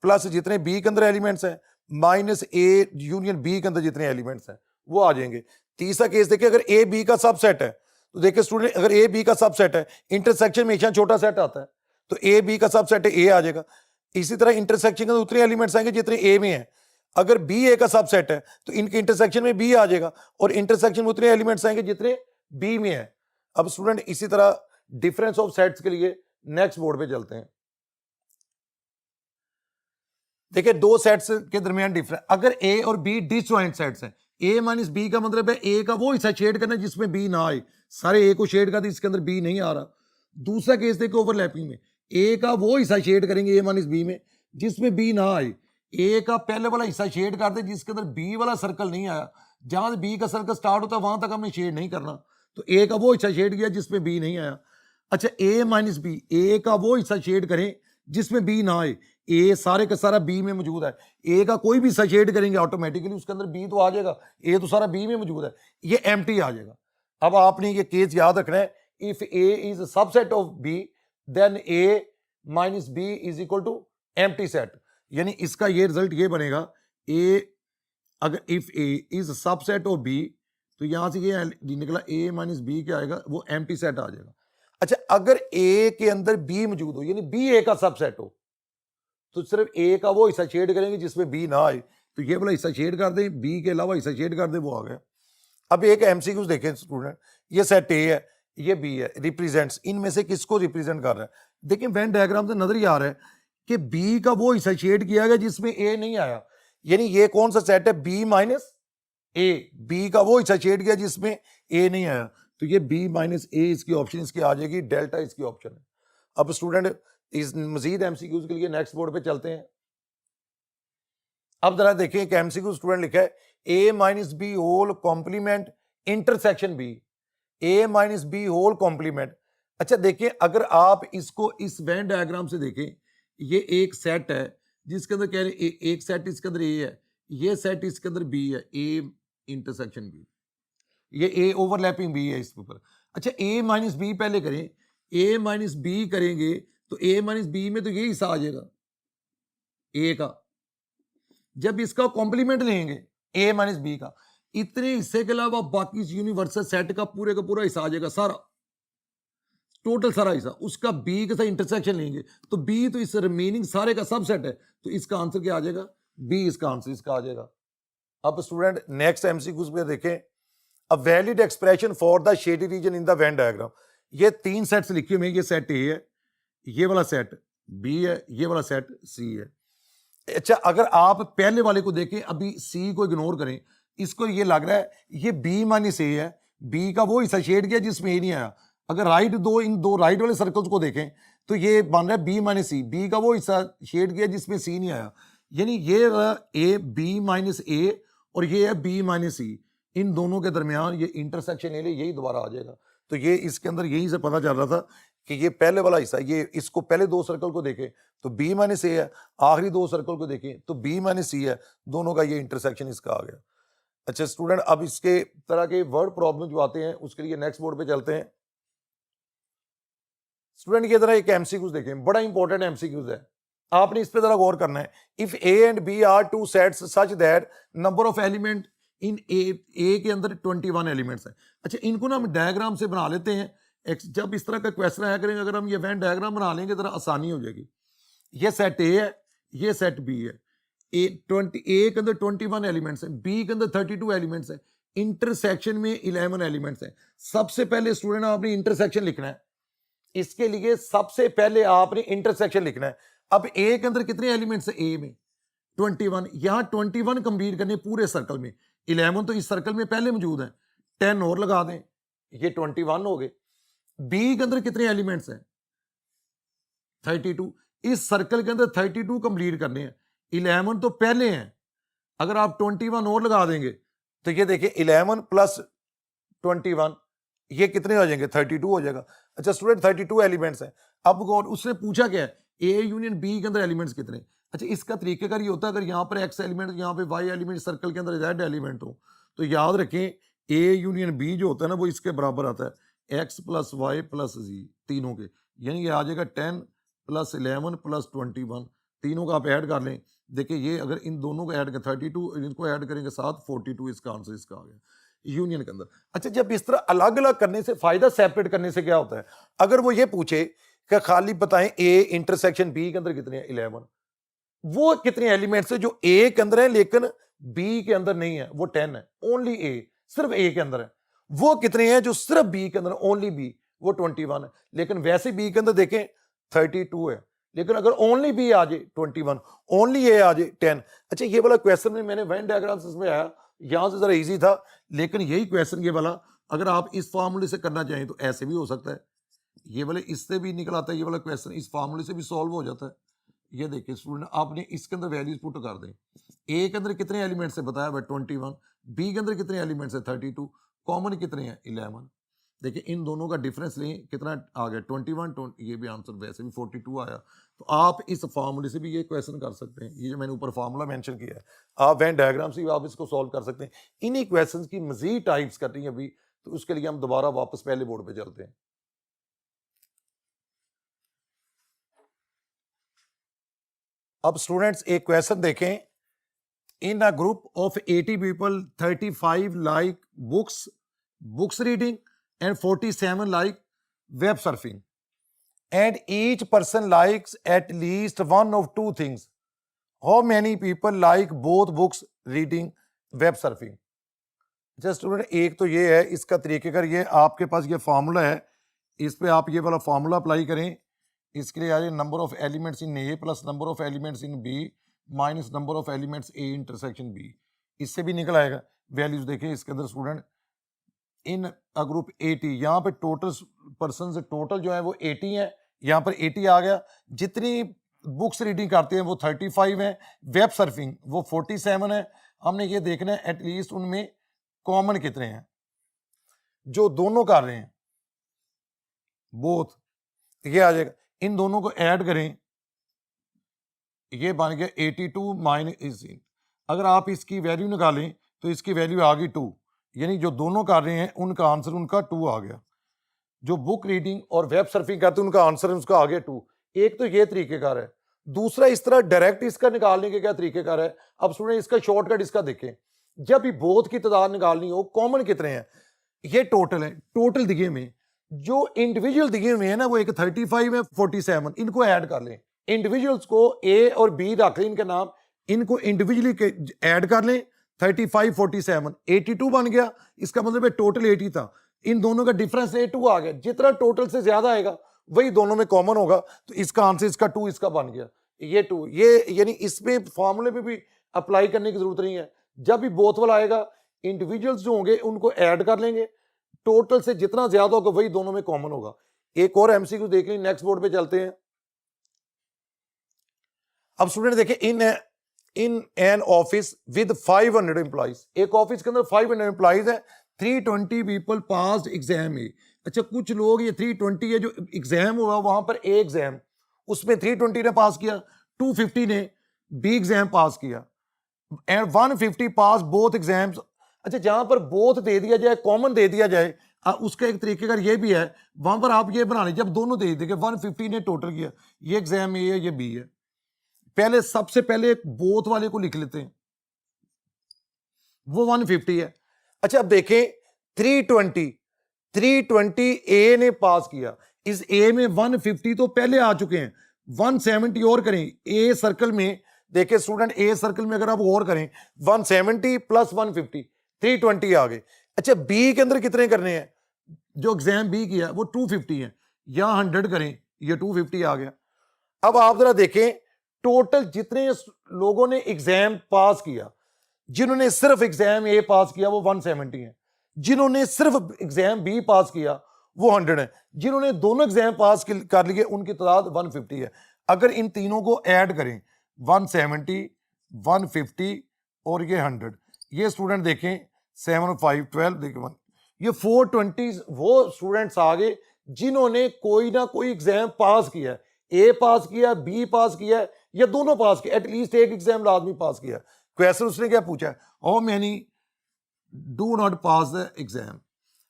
प्लस जितने बी के अंदर एलिमेंट्स हैं माइनस ए यूनियन बी के अंदर जितने एलिमेंट्स हैं वो आ जाएंगे। तीसरा केस देखिए, अगर ए बी का सबसेट है, तो देखिए स्टूडेंट अगर ए बी का सबसेट है, इंटरसेक्शन में हमेशा छोटा सेट आता है, तो ए बी का सबसेट है, ए आ जाएगा। इसी तरह इंटरसेक्शन के उतने एलिमेंट्स आएंगे जितने ए में है। अगर बी ए का सबसेट है तो इनके इंटरसेक्शन में बी आ जाएगा, और इंटरसेक्शन में उतने एलिमेंट्स आएंगे जितने बी में है। अब स्टूडेंट इसी तरह डिफरेंस ऑफ सेट्स के लिए नेक्स्ट बोर्ड पे चलते हैं। देखिए दो सेट्स के दरमियान डिफरेंस, अगर ए और बी डिसजॉइंट सेट्स हैं, ए माइनस बी का मतलब है ए का वो हिस्सा शेड करना जिसमें बी ना आए, सारे ए को शेड कर दे, इसके अंदर बी नहीं आ रहा। दूसरा केस देखो ओवरलैपिंग में, ए का वो हिस्सा शेड करेंगे ए माइनस बी में जिसमें बी ना आए, ए का पहले वाला हिस्सा शेड कर दे जिसके अंदर बी वाला सर्कल नहीं आया, जहां से बी का सर्कल स्टार्ट होता है वहां तक हमने शेड नहीं करना, तो ए का वो हिस्सा शेड किया जिसमें बी नहीं आया। अच्छा, ए माइनस बी, ए का वो हिस्सा शेड करें जिसमें बी ना आए, ए सारे का सारा बी में मौजूद है, ए का कोई भी हिस्सा शेड करेंगे ऑटोमेटिकली उसके अंदर बी तो आ जाएगा, ए तो सारा बी में मौजूद है, ये एम्प्टी आ जाएगा। अब आपने ये केस याद रखना है, if A is subset of B then A minus B is equal to empty set, यानी इसका ये रिजल्ट ये बनेगा, ए अगर if A is subset of B, तो यहां से ये निकला ए माइनस बी क्या आएगा, वो एम्प्टी सेट आ जाएगा। अच्छा, अगर ए के अंदर बी मौजूद हो, यानी बी ए का सबसेट हो, तो सिर्फ ए का वो हिस्सा शेड करेंगे जिसमें बी ना आए, तो ये वाला हिस्सा शेड कर दें, बी के अलावा हिस्सा शेड कर दें, वो आ गया। अब एक एमसीक्यूज देखें स्टूडेंट, ये सेट ए है, ये बी है, रिप्रेजेंट्स, इनमें से किसको रिप्रेजेंट कर रहा है? देखिए वेन डायग्राम से नजर ही आ रहा है कि बी का वो हिस्सा शेड किया गया जिसमें ए नहीं आया, यानी ये कौन सा सेट है, बी माइनस ए, बी का वो हिस्सा छेड़ गया जिसमें ए नहीं आया, तो ये बी माइनस ए इसकी ऑप्शन इसकी आ जाएगी, डेल्टा इसकी ऑप्शन है। अब स्टूडेंट इस मजीद एमसीक्यूज के लिए नेक्स्ट बोर्ड पे चलते हैं। अब जरा देखें कि एमसीक्यू स्टूडेंट लिखा है A minus B whole complement intersection B, A minus B whole complement. अच्छा देखें, अगर आप इसको इस वेन डायग्राम से देखें, ये एक सेट है जिसके अंदर कह रहे एक सेट इसके अंदर ए है, ये सेट इसके अंदर बी है, ए इंटरसेक्शन बी, ये ए ओवरलैपिंग बी है इसके ऊपर। अच्छा ए माइनस बी पहले करें, ए माइनस बी करेंगे तो ए माइनस बी में तो ये हिस्सा आ जाएगा ए का, जब इसका कॉम्प्लीमेंट लेंगे ए माइनस बी का, इतने हिस्से के अलावा बाकी इस यूनिवर्सल सेट का पूरा हिस्सा आ जाएगा, सारा टोटल सारा हिस्सा, उसका बी के साथ इंटरसेक्शन लेंगे तो बी तो इस रिमेनिंग सारे का सबसेट है, तो इसका आंसर क्या आ जाएगा, बी इसका आंसर इसका आ जाएगा। अब स्टूडेंट नेक्स्ट एमसीक्यूज में देखें, a valid expression for the shaded region in the Venn diagram. ये तीन सेट्स लिखे हुए हैं, ये सेट ए है, ये वाला सेट बी है, ये वाला सेट सी है। अच्छा अगर आप पहले वाले को देखें, अभी सी को इग्नोर करें, इसको ये लग रहा है ये बी माइनस ए है, बी का वो हिस्सा शेड गया जिसमें ए नहीं आया। अगर इन दो राइट वाले सर्कल्स को देखें तो ये बन रहा है बी माइनस सी, बी का वो हिस्सा शेड गया जिसमें सी नहीं आया, यानी ये ए बी माइनस ए और ये है बी माइनस सी, इन दोनों के दरमियान ये इंटरसेक्शन ए, यही दोबारा आ जाएगा। तो ये इसके अंदर यहीं से पता चल रहा था कि ये पहले वाला हिस्सा, ये इसको पहले दो सर्कल को देखें तो बी माइनस ए है, आखिरी दो सर्कल को देखें तो बी माइनस सी है, दोनों का ये इंटरसेक्शन इसका आ गया। अच्छा स्टूडेंट, अब इसके तरह के वर्ड प्रॉब्लम जो आते हैं उसके लिए नेक्स्ट बोर्ड पे चलते हैं। स्टूडेंट की तरह एक एमसीक्यूज देखें, बड़ा इंपॉर्टेंट एमसीक्यूज है, आपने इस पे जरा गौर करना है। If A and B are two sets such that number of element in A के अंदर 21 एलिमेंट्स है। अच्छा इनको ना हम डायग्राम से बना लेते हैं, जब इस तरह का क्वेश्चन आया करेंगे, अगर हम ये वेन डायग्राम बना लेंगे जरा आसानी हो जाएगी। ये सेट ए है, ये सेट बी है, ए के अंदर 21 एलिमेंट्स है, बी के अंदर 32 एलिमेंट्स है, इंटरसेक्शन में 11 एलिमेंट्स है। सबसे पहले स्टूडेंट आपने इंटरसेक्शन लिखना है, इसके लिए सबसे पहले आपने इंटरसेक्शन लिखना है। अब ए के अंदर कितने एलिमेंट्स है, ए में 21, यहां 21 कंप्लीट करने पूरे सर्कल में, 11 तो इस सर्कल में पहले मौजूद है, 10 और लगा दें, ये 21 हो गए। बी के अंदर कितने एलिमेंट्स हैं, 32, इस सर्कल के अंदर 32 कंप्लीट करने हैं, 11 तो पहले हैं, अगर आप 21 और लगा देंगे तो ये देखिए 11 प्लस 21 ये कितने हो जाएंगे, 32 हो जाएगा। अच्छा स्टूडेंट 32 एलिमेंट्स हैं। अब उसने पूछा क्या है, ए यूनियन बी के अंदर एलिमेंट्स कितने। अच्छा इसका तरीकेकार ये होता है, अगर यहाँ पर एक्स एलिमेंट, यहाँ पे वाई एलिमेंट, सर्कल के अंदर जेड एलिमेंट हो तो याद रखें ए यूनियन बी जो होता है ना वो इसके बराबर आता है एक्स प्लस वाई प्लस जी, तीनों के, यानी ये आ जाएगा 10 प्लस 11 प्लस 21, तीनों का आप ऐड कर लें। देखिए ये अगर इन दोनों को ऐड करें 32, इनको ऐड करेंगे साथ 42, इसका आंसर इसका आ गया यूनियन के अंदर। अच्छा जब इस तरह अलग अलग करने से फायदा सेपरेट करने से क्या होता है, अगर वो ये पूछे कि खाली बताएं ए इंटरसेक्शन बी के अंदर कितने हैं, 11, वो कितने एलिमेंट्स है जो ए के अंदर है लेकिन बी के अंदर नहीं है, वो 10 है, ओनली ए, सिर्फ ए के अंदर है। वो कितने हैं जो सिर्फ बी के अंदर, ओनली बी, वो 21 है। लेकिन वैसे बी के अंदर देखें 32 है, लेकिन अगर ओनली बी आ जाए 21, ओनली ए आ जाए 10। अच्छा ये वाला क्वेश्चन में मैंने वेन डायग्राम्स इसमें आया, यहां से जरा इजी था, लेकिन यही क्वेश्चन ये वाला अगर आप इस फार्मूले से करना चाहें तो ऐसे भी हो सकता है, ये वाले इससे भी निकल आता है, ये वाला क्वेश्चन इस फार्मूले से भी सॉल्व हो जाता है। ये देखिए स्टूडेंट, आपने इसके अंदर वैल्यूज पुट कर दें, ए के अंदर कितने एलिमेंट्स है बताया भाई 21, बी के अंदर कितने एलिमेंट्स है 32, कॉमन कितने हैं 11। देखिए इन दोनों का डिफरेंस लें, कितना आ गया 21, ये भी आंसर वैसे भी 42 आया। तो आप इस फार्मूले से भी ये क्वेश्चन कर सकते हैं, ये जो मैंने ऊपर फार्मूला मेंशन किया है, आप वेन डायग्राम से भी आप इसको सॉल्व कर सकते हैं। इन्हीं क्वेश्चंस की मजीद टाइप्स करनी है अभी, तो उसके लिए हम दोबारा वापस पहले बोर्ड पे चलते हैं। अब स्टूडेंट्स एक क्वेश्चन देखें, in a group of 80 people 35 like books reading and 47 like web surfing, and each person likes at least one of two things. How many people like both books reading, web surfing? अच्छा student एक तो ये है, इसका तरीकेकार ये आपके पास ये formula है, इस पे आप ये वाला फार्मूला अप्लाई करें, इसके लिए आ जाए number of elements in A plus number of elements in B minus number of elements A intersection B, इससे भी निकल आएगा। वैल्यूज देखें इसके अंदर स्टूडेंट, इन अ ग्रुप 80, यहाँ पे टोटल पर्सन टोटल जो है वो 80 है, यहाँ पर 80 आ गया। जितनी बुक्स रीडिंग करते हैं वो 35 है, वेब सर्फिंग वो 47 है। हमने ये देखना है एटलीस्ट उनमें कॉमन कितने हैं जो दोनों कर रहे हैं, बोथ, ये आ जाएगा। इन दोनों को ऐड करें, ये बन गया 82 माइनस, अगर आप इसकी वैल्यू निकालें तो इसकी वैल्यू आ गई 2, यानी जो दोनों कर रहे हैं उनका आंसर उनका 2 आ गया। जो बुक रीडिंग और वेब सर्फिंग करते हैं उनका आंसर उसका आ गया 2। एक तो ये तरीकेकार है, दूसरा इस तरह डायरेक्ट इसका निकालने के क्या तरीकेकार है। अब स्टूडेंट इसका शॉर्टकट इसका देखें, जब भी बोथ की तादाद निकालनी हो, कॉमन कितने हैं, ये टोटल है, टोटल दिए में जो इंडिविजुअल दिए हुए हैं ना वो एक 35 है 47, इनको ऐड कर लें। इंडिविजुअल्स को ए और बी रख लें इनके नाम, इनको इंडिविजुअली ऐड कर लें। 35 47 82 बन गया, इसका मतलब है टोटल 80 था, इन दोनों का डिफरेंस 2 आ गया। जितना टोटल से ज्यादा आएगा वही दोनों में कॉमन होगा, तो इसका आंसर इसका 2 इसका बन गया, ये 2। ये यानी इसमें फॉर्मूले पे भी अप्लाई करने की जरूरत नहीं है। जब भी बोथ वाला आएगा, इंडिविजुअल्स जो होंगे उनको ऐड कर लेंगे, टोटल से जितना ज्यादा होगा वही दोनों में कॉमन होगा। एक और एमसीक्यू देख लें, नेक्स्ट बोर्ड पे चलते हैं। अब स्टूडेंट देखिए, in an office with 500 employees, एक ऑफिस के अंदर 500 एम्प्लॉइज है, 320 पीपल पास्ड एग्जाम ए। अच्छा, कुछ लोग, ये 320 है जो एग्जाम हुआ वहां पर ए एग्जाम, उसमें 320 ने पास किया, 250 ने बी एग्जाम पास किया, एंड 150 पास बोथ एग्जाम्स। अच्छा, जहां पर बोथ दे दिया जाए, कॉमन दे दिया जाए, उसका एक तरीके का ये भी है, वहां पर आप ये बना लीजिए, जब दोनों दे देंगे 150 ने टोटल किया, ये एग्जाम ए है ये बी है, पहले सबसे पहले बोथ वाले को लिख लेते हैं, वो 150 है। अच्छा, अब देखें 320 ए ने पास किया, इस ए में 150 तो पहले आ चुके हैं, 170 और करें ए सर्कल में। देखिए स्टूडेंट, ए सर्कल में अगर आप और करें 170 प्लस 150, 320 आ गए। अच्छा, बी के अंदर कितने करने हैं, जो एग्जाम बी किया वो 250 है, यहां 100 करें, ये 250 आ गया। अब आप जरा देखें, टोटल जितने लोगों ने एग्जाम पास किया, जिन्होंने सिर्फ एग्जाम ए पास किया वो 170 है, जिन्होंने सिर्फ एग्जाम बी पास किया वो 100 है, जिन्होंने दोनों एग्जाम पास कर लिए उनकी तादाद 150 है। अगर इन तीनों को ऐड करें, 170 150 और ये 100, ये स्टूडेंट देखें 7 5 12 देखें 1, ये 420 वो स्टूडेंट्स आ गए जिन्होंने कोई ना कोई एग्जाम पास किया, ए पास किया, बी पास किया, या दोनों पास किया, एटलीस्ट एक एग्जाम लाजमी पास किया। क्वेश्चन उसने क्या पूछा है, how many do not pass the exam.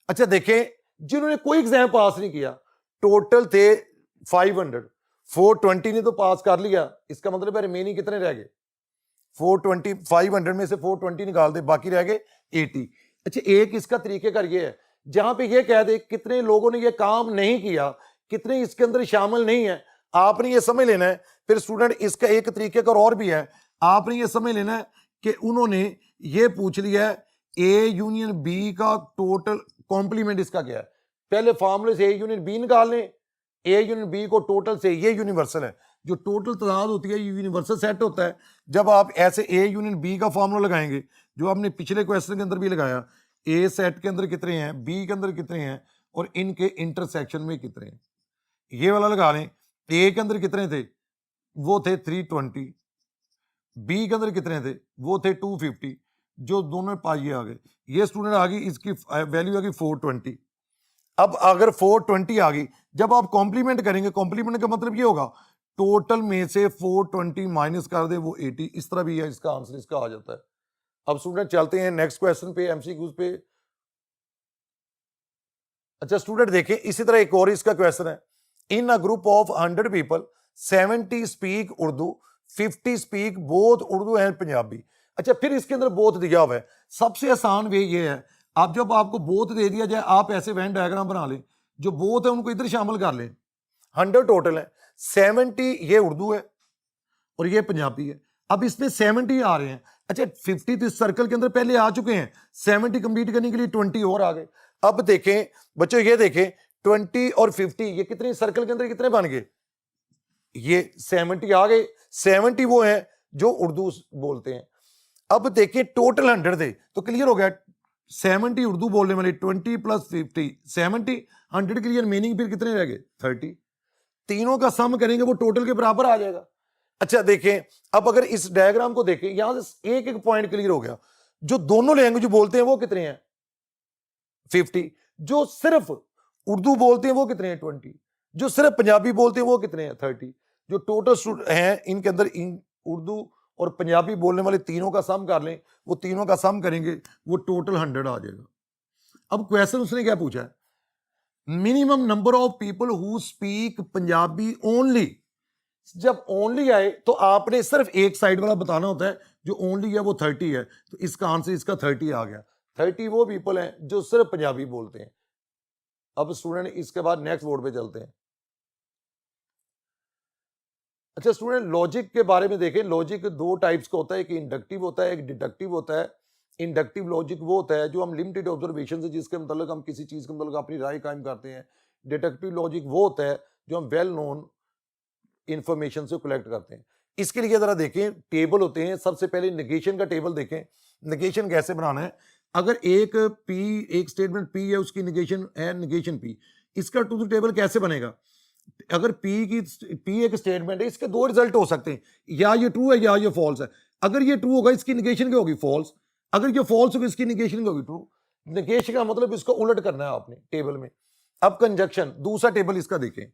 अच्छा देखें, जिन्होंने कोई एग्जाम पास नहीं किया टोटल थे 500, 420 ने तो पास कर लिया, इसका मतलब है रिमेनिंग कितने रह गए, 420, 500 में से 420 निकाल दे, बाकी रह गए 80। अच्छा, एक इसका तरीके का ये है, जहां पे ये कह दे कितने लोगों ने ये काम नहीं किया, कितने इसके अंदर शामिल नहीं है, आपने ये समझ लेना है। फिर स्टूडेंट इसका एक तरीके का और भी है, आपने ये समझ लेना है कि उन्होंने ये पूछ लिया है ए यूनियन बी का टोटल कॉम्प्लीमेंट इसका क्या है। पहले फॉर्मूले से ए यूनियन बी निकाल लें, ए यूनियन बी को टोटल से, ये यूनिवर्सल है, जो टोटल तादाद होती है ये यूनिवर्सल सेट होता है। जब आप ऐसे ए यूनियन बी का फॉर्मूला लगाएंगे, जो आपने पिछले क्वेश्चन के अंदर भी लगाया, ए सेट के अंदर कितने हैं, बी के अंदर कितने हैं और इनके इंटरसेक्शन में कितने हैं, ये वाला लगा लें। ए के अंदर कितने थे, वो थे 320, बी के अंदर कितने थे, वो थे 250, जो दोनों पाइए आ गए, ये स्टूडेंट आ गई, इसकी वैल्यू आ गई 420। अब अगर 420 आ गई, जब आप कॉम्प्लीमेंट करेंगे, कॉम्प्लीमेंट का मतलब ये होगा टोटल में से 420 माइनस कर दे वो 80, इस तरह भी है, इसका आंसर इसका आ जाता है। अब स्टूडेंट चलते हैं नेक्स्ट क्वेश्चन पे, एमसीक्यूज पे। अच्छा स्टूडेंट देखें, इसी तरह एक और इसका क्वेश्चन है, in a group of 100 people 70 speak Urdu, 50 speak both Urdu and Punjabi. अच्छा, फिर इसके अंदर बोथ दिया हुआ है। सबसे आसान वे ये है, आप जब आपको बोथ दे दिया जाए, आप ऐसे वेन डायग्राम बना लें, जो बोथ है उनको इधर शामिल कर लें। 100 टोटल है, 70 ये उर्दू है और ये पंजाबी है। अब इसमें 70 आ रहे हैं। अच्छा, 50 तो इस सर्कल के अंदर पहले आ चुके हैं, 70 कंप्लीट करने के लिए 20 और आ गए। अब देखें बच्चों, ये देखें 20 और 50 ये कितने सर्कल के अंदर कितने बन गए, ये 70 आ गए। 70 वो है जो उर्दू बोलते हैं। अब देखिए टोटल 100 थे तो क्लियर हो गया, 70 उर्दू बोलने वाले, 20 प्लस 50 70, 100 क्लियर, मीनिंग फिर कितने रह गए 30। तीनों का सम करेंगे वो टोटल के बराबर आ जाएगा। अच्छा देखें, अब अगर इस डायग्राम को देखें, यहां से एक एक पॉइंट क्लियर हो गया। जो दोनों लैंग्वेज बोलते हैं वो कितने हैं 50, जो सिर्फ उर्दू बोलते हैं वो कितने हैं 20, जो सिर्फ पंजाबी बोलते हैं वो कितने हैं 30। जो टोटल हैं इनके अंदर उर्दू और पंजाबी बोलने वाले तीनों का सम कर लें, वो तीनों का सम करेंगे वो टोटल 100 आ जाएगा। अब क्वेश्चन उसने क्या पूछा है, minimum number of people who speak Punjabi only. जब ओनली आए तो आपने सिर्फ एक साइड वाला बताना होता है, जो ओनली है वो 30 है, तो इसका आंसर इसका 30 आ गया। 30 वो पीपल हैं जो सिर्फ पंजाबी बोलते हैं। अब स्टूडेंट इसके बाद नेक्स्ट बोर्ड पे चलते हैं। अच्छा स्टूडेंट, लॉजिक के बारे में देखें। लॉजिक दो टाइप्स का होता है, एक इंडक्टिव होता है, एक डिडक्टिव होता है। इंडक्टिव लॉजिक वो होता है जो हम लिमिटेड ऑब्जर्वेशन से, जिसके मतलब हम किसी चीज के मतलब अपनी राय कायम करते हैं। डिडक्टिव लॉजिक वो होता है जो हम वेल नोन इंफॉर्मेशन से कलेक्ट करते हैं। इसके लिए जरा देखें, टेबल होते हैं। सबसे पहले नेगेशन का टेबल देखें। नेगेशन कैसे बनाना है, अगर एक स्टेटमेंट पी है, उसकी नेगेशन है नेगेशन पी, इसका ट्रूथ टेबल कैसे बनेगा। अगर पी एक स्टेटमेंट है, इसके दो रिजल्ट हो सकते हैं, या ये ट्रू है या ये फॉल्स है। अगर ये ट्रू होगा इसकी नेगेशन क्या होगी फॉल्स, अगर ये फॉल्स होगा इसकी नेगेशन क्या होगी ट्रू। नेगेशन का मतलब इसको उलट करना है आपने टेबल में। अब कंजक्शन, दूसरा टेबल इसका देखें,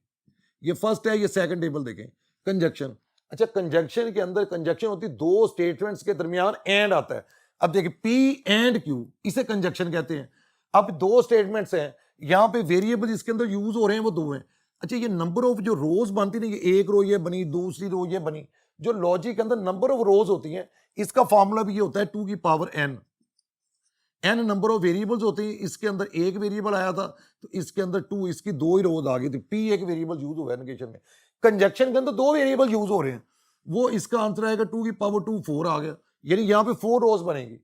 ये फर्स्ट है, ये सेकंड टेबल देखें। कंजक्शन, अच्छा कंजक्शन के अंदर कंजक्शन होती है दो स्टेटमेंट्स के दरमियान एंड आता है। अब देखिए पी एंड क्यू, इसे कंजक्शन कहते हैं। अब दो स्टेटमेंट्स हैं, यहां पे वेरिएबल इसके अंदर यूज हो रहे हैं वो दो हैं। अच्छा ये नंबर ऑफ जो रोज बनती ना, ये एक रो ये बनी, दूसरी रो ये बनी। जो लॉजिक के अंदर नंबर ऑफ रोज होती हैं, इसका फॉर्मूला भी ये होता है 2 की power n। N number of variables होते हैं, इसके अंदर एक वेरिएबल आया था तो इसके अंदर 2, इसकी दो ही रोज आ गई थी। पी एक वेरिएबल यूज हुआ है नेगेशन में। कंजक्शन के अंदर दो वेरिएबल यूज हो रहे हैं, वो इसका आंसर आएगा 2 की पावर 2 4 आ गया, यानी यहाँ पे 4 रोज बनेगी।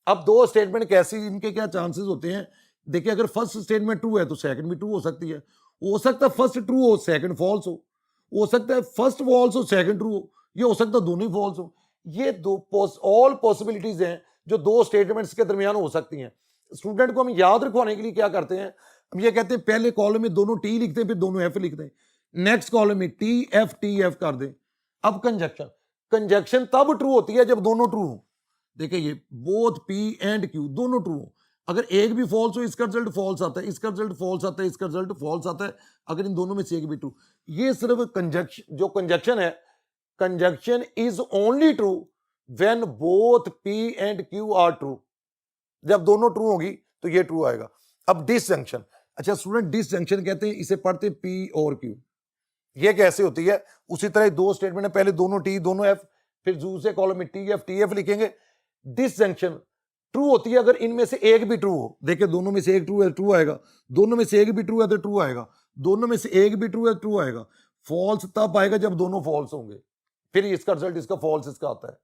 अब दो स्टेटमेंट कैसी, इनके क्या चांसेस होते हैं। देखिए अगर फर्स्ट स्टेटमेंट ट्रू है तो सेकंड भी ट्रू हो सकती है। हो सकता है फर्स्ट ट्रू हो सेकंड फॉल्स हो सकता है फर्स्ट फॉल्स हो सेकंड ट्रू हो, ये हो सकता है दोनों ही फॉल्स हो। ये दो ऑल पॉसिबिलिटीज हैं जो दो स्टेटमेंट्स के दरमियान हो सकती हैं। स्टूडेंट को हम याद रखवाने के लिए क्या करते हैं, हम ये कहते हैं पहले कॉलम में दोनों टी लिखते हैं, फिर दोनों एफ लिखते हैं, नेक्स्ट कॉलम में टी एफ कर दें। अब कंजक्शन, कंजक्शन तब ट्रू होती है जब दोनों ट्रू हो। देखिए ये बोथ पी एंड क्यू दोनों ट्रू हो। अगर एक भी फॉल्स हो इसका रिजल्ट फॉल्स आता है, इसका रिजल्ट फॉल्स आता है, इसका रिजल्ट फॉल्स आता है, अगर इन दोनों में से एक भी ट्रू। ये सिर्फ कंजक्शन, जो कंजक्शन है, conjunction is only true when both P and Q R true. जब दोनों ट्रू होगी तो ये ट्रू आएगा। अब डिसजंक्शन, अच्छा स्टूडेंट डिसजंक्शन कहते हैं, इसे पढ़ते हैं पी और क्यू। ये कैसे होती है, उसी तरह दो स्टेटमेंट है, पहले दोनों टी दोनों एफ, फिर दूसरे कॉलम में टी एफ लिखेंगे। डिसजंक्शन ट्रू होती है अगर इनमें से एक भी ट्रू हो। देखिए दोनों में से एक ट्रू है ट्रू आएगा, दोनों में से एक भी ट्रू है तो ट्रू आएगा, दोनों में से एक भी ट्रू है ट्रू आएगा। फॉल्स तब आएगा जब दोनों फॉल्स होंगे, फिर इसका रिजल्ट इसका फॉल्स इसका आता है।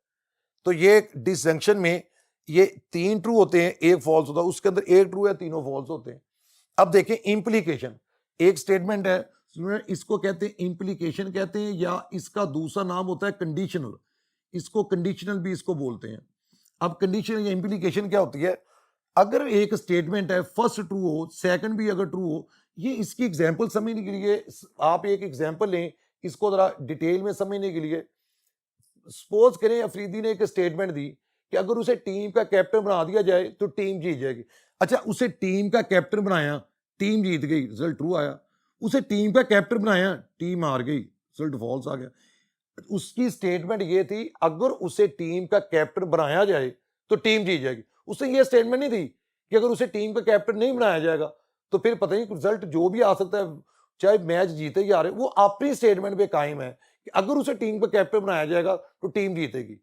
तो ये डिसजंक्शन में ये 3 ट्रू होते हैं, एक फॉल्स होता है, उसके अंदर एक ट्रू है तीनों फॉल्स होते हैं। अब देखें इंप्लीकेशन, एक स्टेटमेंट है, इसको कहते हैं इंप्लीकेशन कहते हैं, या इसका दूसरा नाम होता है कंडीशनल, इसको कंडीशनल भी इसको बोलते हैं। अब कंडीशन या इंप्लीकेशन क्या होती है, अगर एक स्टेटमेंट है फर्स्ट ट्रू हो सेकंड भी अगर ट्रू हो, ये इसकी एग्जांपल समझने के लिए आप एक एग्जांपल लें, इसको जरा डिटेल में समझने के लिए। सपोज करें अफरीदी ने एक स्टेटमेंट दी कि अगर उसे टीम का कैप्टन बना दिया जाए तो टीम जीत जाएगी। अच्छा उसे टीम का कैप्टन बनाया, टीम जीत गई, रिजल्ट ट्रू आया। उसे टीम का कैप्टन बनाया, टीम हार गई, रिजल्ट फॉल्स आ गया। उसकी स्टेटमेंट ये थी अगर उसे टीम का कैप्टन बनाया जाए तो टीम जीत जाएगी। उसने ये स्टेटमेंट नहीं दी कि अगर उसे टीम का कैप्टन नहीं बनाया जाएगा तो फिर पता नहीं रिजल्ट जो भी आ सकता है, चाहे मैच जीते या हारे, वो अपनी स्टेटमेंट पे कायम है कि अगर उसे टीम का कैप्टन बनाया जाएगा तो टीम जीतेगी।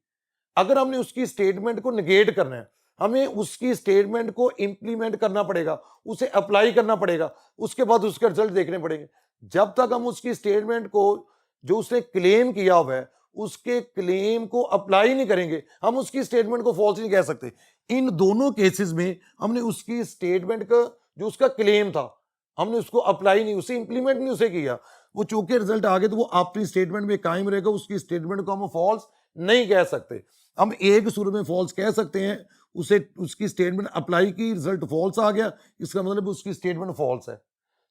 अगर हमने उसकी स्टेटमेंट को निगेट करना है, हमें उसकी स्टेटमेंट को इंप्लीमेंट करना पड़ेगा, उसे अप्लाई करना पड़ेगा, उसके बाद उसके रिजल्ट देखने पड़ेंगे। जब तक हम उसकी स्टेटमेंट को, जो उसने क्लेम किया हुआ है, उसके क्लेम को अप्लाई नहीं करेंगे, हम उसकी स्टेटमेंट को फॉल्स नहीं कह सकते। इन दोनों केसेस में हमने उसकी स्टेटमेंट का जो उसका क्लेम था, हमने उसको अप्लाई नहीं, उसे इंप्लीमेंट नहीं उसे किया, वो चूंकि रिजल्ट आ गए तो वो अपनी स्टेटमेंट में कायम रहेगा, उसकी स्टेटमेंट को हम फॉल्स नहीं कह सकते। हम एक सूरत में फॉल्स कह सकते हैं, उसे उसकी स्टेटमेंट अप्लाई की, रिजल्ट फॉल्स आ गया, इसका मतलब उसकी स्टेटमेंट फॉल्स है।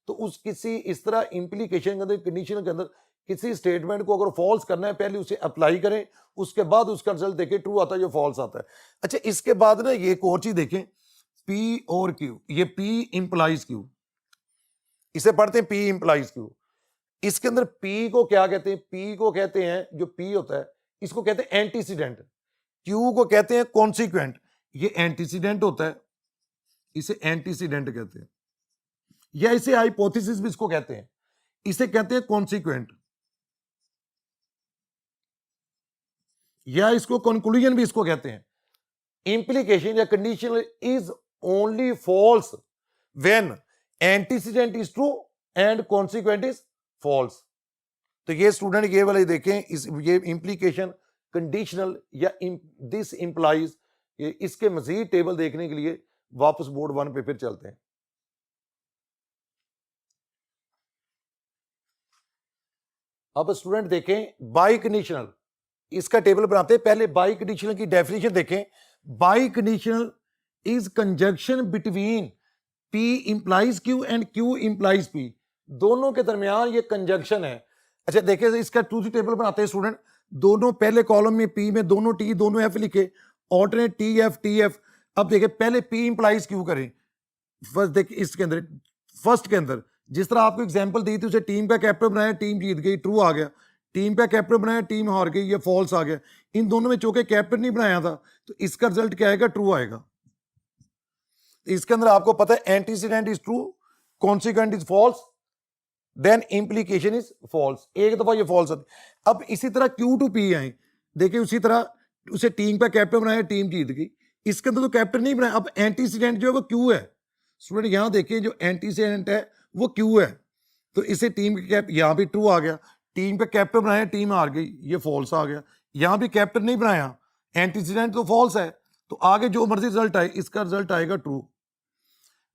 तो उस किसी इस तरह इंप्लीकेशन के अंदर, कंडीशन के अंदर किसी स्टेटमेंट को अगर फॉल्स करना है, पहले उसे अप्लाई करें, उसके बाद उसका रिजल्ट देखें ट्रू आता है या फॉल्स आता है। अच्छा, इसके बाद ना ये एक और चीज देखें, पी और क्यू, ये पी इंप्लाइज क्यू, इसे पढ़ते हैं पी इंप्लाइज क्यू। इसके अंदर पी को क्या कहते हैं? पी को कहते हैं, जो पी होता है इसको कहते हैं एंटीसीडेंट, क्यू को कहते हैं कॉन्सिक्वेंट। ये एंटीसीडेंट होता है, इसे एंटीसीडेंट कहते हैं, या इसे हाइपोथेसिस भी इसको कहते हैं, इसे कहते हैं कॉन्सिक्वेंट, या इसको कंक्लूजन भी इसको कहते हैं। इंप्लीकेशन या condition is only false when antecedent is true and consequent is false. तो ये स्टूडेंट ये वाले देखें, इस ये इंप्लीकेशन, कंडीशनल या दिस इंप्लाइज, इसके मजीद टेबल देखने के लिए वापस बोर्ड 1 पे फिर चलते हैं। अब स्टूडेंट देखें बाई कंडीशनल, इसका टेबल बनाते हैं। पहले बाई कंडीशनल की डेफिनेशन देखें। By conditional is conjunction between P implies Q and Q implies P, दोनों के दरमियान ये कंजंक्शन है। अच्छा देखिए, इसका दूसरी टेबल बनाते हैं स्टूडेंट। दोनों पहले कॉलम में पी में दोनों टी दोनों एफ लिखे, ऑल्टरनेट टी एफ। अब देखिए पहले पी इंप्लाइज क्यू करें। फर्स्ट देखिए इसके अंदर, फर्स्ट के अंदर जिस तरह आपको एग्जांपल दी थी, उसे टीम का कैप्टन बनाया, टीम जीत गई, ट्रू आ गया। टीम का कैप्टन बनाया, टीम हार गई, ये फॉल्स आ गया। इन दोनों में चूंकि कैप्टन नहीं बनाया था, तो इसका रिजल्ट क्या आएगा? ट्रू आएगा। इसके अंदर आपको पता है antecedent is true, consequent is false, then implication is false. एक दफा ये फॉल्स होती। अब इसी तरह क्यू टू पी आए, देखिए उसी तरह उसे टीम का कैप्टन बनाया, टीम जीत गई। इसके अंदर तो कैप्टन नहीं बनाया। अब एंटीसीडेंट जो है वो क्यू है। स्टूडेंट यहां देखिए, जो एंटीसीडेंट है वो क्यू है, तो इसे टीम के कैप, यहां भी ट्रू आ गया। टीम का कैप्टन बनाया, टीम हार गई, ये फॉल्स आ गया। यहां भी कैप्टन नहीं बनाया, एंटीसीडेंट तो फॉल्स है, तो आगे जो मर्जी रिजल्ट आए, इसका रिजल्ट आएगा ट्रू।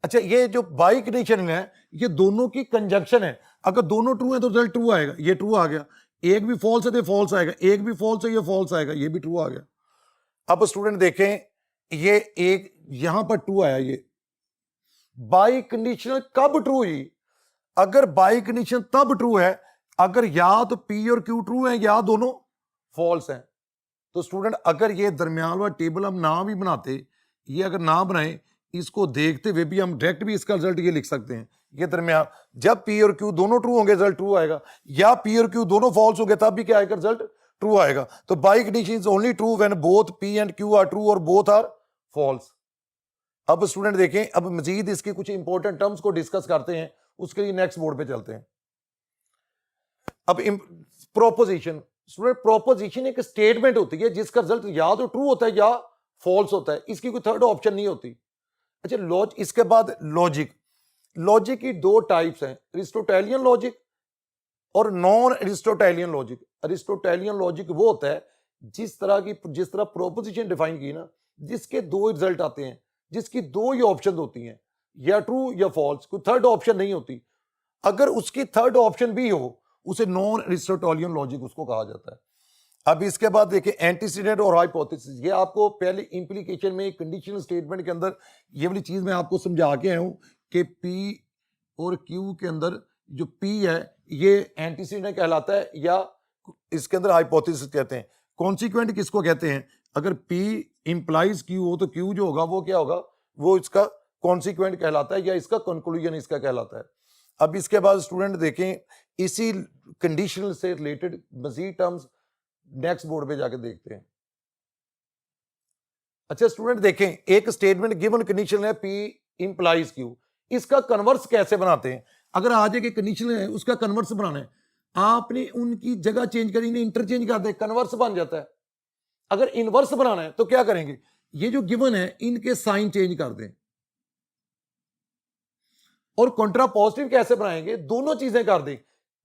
अच्छा, ये जो बाई कंडीशन है, ये दोनों की कंजंक्शन है। अगर दोनों ट्रू है तो रिजल्ट ट्रू आएगा, ये ट्रू आ गया। एक भी फॉल्स है तो फॉल्स आएगा, एक भी फॉल्स है ये फॉल्स आएगा, ये भी ट्रू आ गया। अब स्टूडेंट देखें, ये एक यहां पर ट्रू आया, ये बाई कंडीशनल कब ट्रू हुई? अगर बाई कंडीशन तब ट्रू है अगर या तो पी और क्यू ट्रू है या दोनों फॉल्स हैं। तो स्टूडेंट अगर ये दरमियान वाला टेबल हम ना भी बनाते, ये अगर ना बनाए, इसको देखते हुए भी हम डायरेक्ट भी इसका रिजल्ट ये लिख सकते हैं। ये दरमियान जब पी और क्यू दोनों ट्रू होंगे रिजल्ट ट्रू आएगा, या पी और क्यू दोनों फॉल्स होंगे तब भी क्या आएगा? रिजल्ट ट्रू आएगा। तो by condition is only true when both P and Q R true और बोथ आर फॉल्स। अब स्टूडेंट देखें, अब मजीद इसके कुछ इंपॉर्टेंट टर्म्स को डिस्कस करते हैं, उसके लिए नेक्स्ट बोर्ड पे चलते हैं। अब प्रोपोजिशन, स्टूडेंट प्रोपोजिशन एक स्टेटमेंट होती है जिसका रिजल्ट या तो ट्रू होता है या फॉल्स होता है, इसकी कोई थर्ड ऑप्शन नहीं होती। अच्छा, इसके बाद लॉजिक। लॉजिक की दो टाइप्स हैं, अरिस्टोटेलियन लॉजिक और non Aristotelian logic. Aristotelian logic वो होता है जिस तरह प्रोपोजिशन डिफाइन की ना, जिसके दो रिजल्ट आते हैं, जिसकी दो ही ऑप्शन होती हैं, या ट्रू या फॉल्स, कोई थर्ड ऑप्शन नहीं होती। अगर उसकी थर्ड ऑप्शन भी हो, उसे नॉन अरिस्टोटेलियन लॉजिक उसको कहा जाता है। अब इसके बाद देखिए एंटीसीडेंट और हाइपोथेसिस। ये आपको पहले इंप्लीकेशन में कंडीशनल स्टेटमेंट के अंदर ये वाली चीज मैं आपको समझा के आया हूं कि पी और क्यू के अंदर जो पी है ये एंटीसीडेंट कहलाता है, या इसके अंदर हाइपोथेसिस कहते हैं। कॉन्सिक्वेंट किसको कहते हैं? अगर पी इंप्लाइज क्यू हो तो क्यू जो होगा वो क्या होगा? वो इसका कॉन्सिक्वेंट कहलाता है, या इसका कंक्लूजन इसका कहलाता है। अब इसके बाद स्टूडेंट देखें, इसी कंडीशनल से रिलेटेड मजीद टर्म्स नेक्स्ट बोर्ड पे जाके देखते हैं। अच्छा स्टूडेंट देखें, एक स्टेटमेंट गिवन कंडीशन है पी इंप्लाइज क्यू, इसका कन्वर्स कैसे बनाते हैं? अगर आज एक कंडीशन है उसका कन्वर्स बनाना है, आपने उनकी जगह चेंज करी, इंटरचेंज कर दे, कन्वर्स बन जाता है। अगर इनवर्स बनाना है तो क्या करेंगे? ये जो गिवन है इनके साइन चेंज कर दें। और कॉन्ट्रापोजिटिव कैसे बनाएंगे? दोनों चीजें कर दें,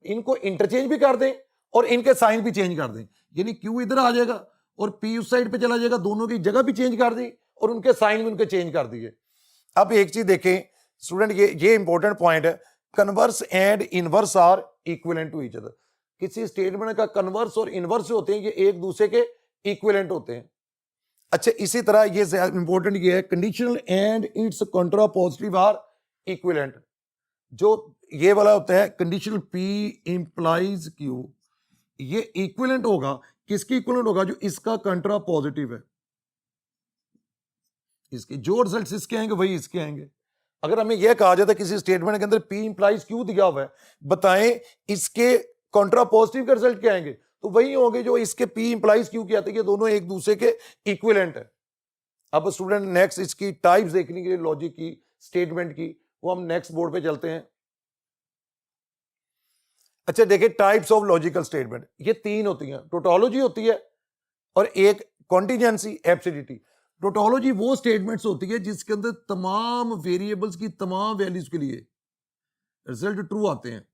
इनको इंटरचेंज भी कर दें और इनके साइन भी चेंज कर दें। यानी क्यू इधर आ जाएगा और पी उस साइड पे चला जाएगा, दोनों की जगह भी चेंज कर दी और उनके साइन भी उनके चेंज कर दिए। अब एक चीज देखें स्टूडेंट, ये इंपॉर्टेंट पॉइंट है, converse and inverse are equivalent to each other. किसी स्टेटमेंट का कन्वर्स और इनवर्स होते हैं, ये एक दूसरे के इक्विवेलेंट होते हैं। अच्छा, इसी तरह ये इंपॉर्टेंट ये है, conditional and its contrapositive are equivalent. जो ये वाला होता है कंडीशनल P इंप्लाइज Q, ये इक्विवेलेंट होगा, किसकी इक्विवेलेंट होगा? जो इसका कंट्रापोजिटिव है, इसके जो रिजल्ट्स इसके आएंगे वही इसके आएंगे। अगर हमें यह कहा जाता है किसी स्टेटमेंट के अंदर P इंप्लाइज Q दिया हुआ है, बताएं इसके कॉन्ट्रापोजिटिव के रिजल्ट क्या आएंगे, तो वही होंगे जो इसके P इंप्लाइज Q के आते हैं, दोनों एक दूसरे के इक्विवेलेंट है। अब स्टूडेंट नेक्स्ट इसकी टाइप्स देखने के लिए लॉजिक की, स्टेटमेंट की, वो हम नेक्स्ट बोर्ड पे चलते हैं। अच्छा देखिए, टाइप्स ऑफ लॉजिकल स्टेटमेंट ये तीन होती हैं, टोटोलॉजी होती है और एक कॉन्टिजेंसी, एब्सोल्यूटिटी। टोटोलॉजी वो स्टेटमेंट्स होती है जिसके अंदर तमाम वेरिएबल्स की तमाम वैल्यूज के लिए रिजल्ट ट्रू आते हैं,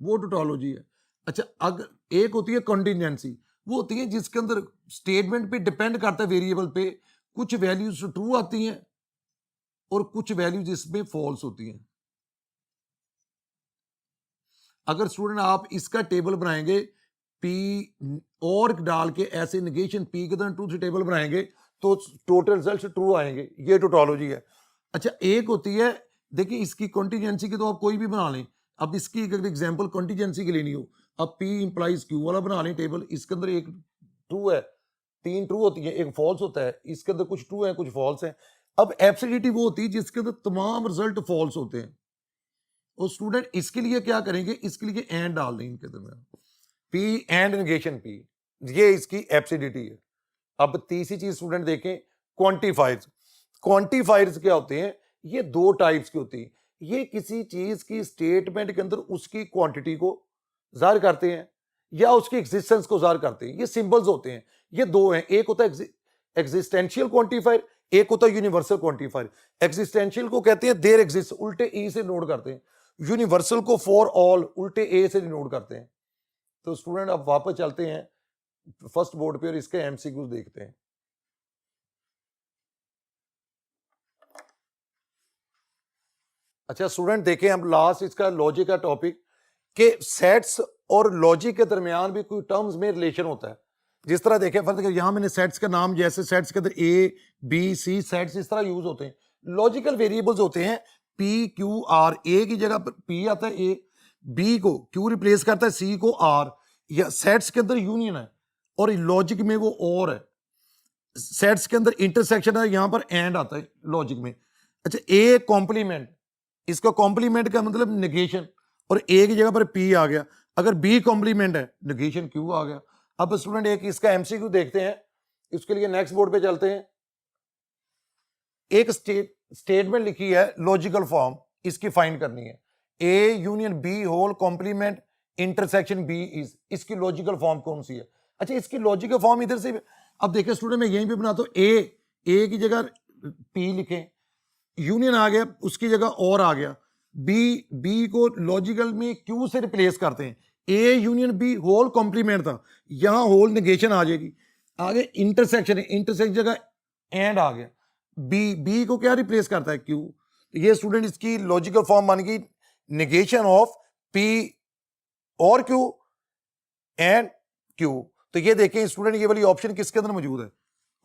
वो टोटोलॉजी है। अच्छा, अगर एक होती है कॉन्टिजेंसी, वो होती है जिसके अंदर स्टेटमेंट पे डिपेंड करता है वेरिएबल पे, कुछ वैल्यूज ट्रू आती हैं और कुछ वैल्यूज इसमें फॉल्स होती हैं। अगर स्टूडेंट आप इसका टेबल बनाएंगे, P और डाल के ऐसे नेगेशन P के तरह ट्रूथ टेबल बनाएंगे तो टोटल रिजल्ट ट्रू आएंगे, ये टोटोलॉजी है। अच्छा, एक होती है, देखिए इसकी कॉन्टिजेंसी की तो आप कोई भी बना लें। अब इसकी अगर एग्जांपल कॉन्टिजेंसी की लेनी हो, अब P इंप्लाइज Q वाला बना लें टेबल, इसके अंदर एक ट्रू है, तीन ट्रू होती है, एक फॉल्स होता है, इसके अंदर कुछ ट्रू है कुछ फॉल्स है। अब एब्सोल्यूटिटी वो होती है जिसके अंदर तमाम रिजल्ट फॉल्स होते हैं, और स्टूडेंट इसके लिए क्या करेंगे, इसके लिए एंड डाल दें इनके दरमियान, P एंड नेगेशन P, ये इसकी एब्सोल्यूटिटी है। अब तीसरी चीज स्टूडेंट देखें, क्वांटिफायर्स। क्वांटिफायर्स क्या होते हैं? ये दो टाइप्स की होती हैं। ये किसी चीज की स्टेटमेंट के अंदर उसकी क्वांटिटी को जाहिर करते हैं या उसकी एग्जिस्टेंस को जाहिर करते हैं, ये सिंबल्स होते हैं। ये दो हैं, एक होता है एग्जिस्टेंशियल क्वांटिफायर, एक होता है यूनिवर्सल क्वांटिफायर। एग्जिस्टेंशियल को कहते हैं देयर एग्जिस्ट, उल्टे ई से नोट करते हैं। यूनिवर्सल को फॉर ऑल, उल्टे ए से नोट करते हैं। तो स्टूडेंट अब वापस चलते हैं फर्स्ट बोर्ड पे और इसके एमसीक्यूज देखते हैं। अच्छा स्टूडेंट देखें, हम लास्ट इसका लॉजिक का टॉपिक के सेट्स और लॉजिक के दरमियान भी कोई टर्म्स में रिलेशन होता है। जिस तरह देखें, फर्ज यहां मैंने सेट्स का नाम, जैसे सेट्स के अंदर ए बी सी सेट्स इस तरह यूज होते हैं। लॉजिकल वेरिएबल्स होते हैं पी क्यू आर, ए की जगह पर पी आता है, ए बी को क्यू रिप्लेस करता है, सी को आर, या सेट्स के अंदर यूनियन है और लॉजिक में वो और है। सेट्स के अंदर इंटरसेक्शन है, यहां पर एंड आता है लॉजिक में। अच्छा, ए कॉम्प्लीमेंट, इसका कॉम्प्लीमेंट का मतलब नेगेशन, और ए की जगह पर पी आ गया। अगर बी कॉम्प्लीमेंट है, नेगेशन क्यू आ गया। अब स्टूडेंट एक इसका एमसीक्यू देखते हैं, इसके लिए नेक्स्ट बोर्ड पे चलते हैं। एक स्टेटमेंट लिखी है, लॉजिकल फॉर्म इसकी फाइंड करनी है। A union B whole complement intersection B is, इसकी लॉजिकल फॉर्म कौन सी है? अच्छा, इसकी लॉजिकल फॉर्म इधर से, अब देखिए स्टूडेंट मैं यहीं पे बनाता हूं, ए की जगह पी लिखें, यूनियन आ गया, उसकी जगह और आ गया, बी को लॉजिकल में क्यू से रिप्लेस करते हैं। A union B whole complement था, यहां होल नेगेशन आ जाएगी। आगे इंटरसेक्शन है, इंटरसेक्शन जगह एंड आ गया, बी को क्या रिप्लेस करता है? क्यू। ये स्टूडेंट इसकी लॉजिकल फॉर्म बन गई नेगेशन ऑफ पी और क्यू एंड क्यू। तो ये देखें स्टूडेंट, ये वाली ऑप्शन किसके अंदर मौजूद है?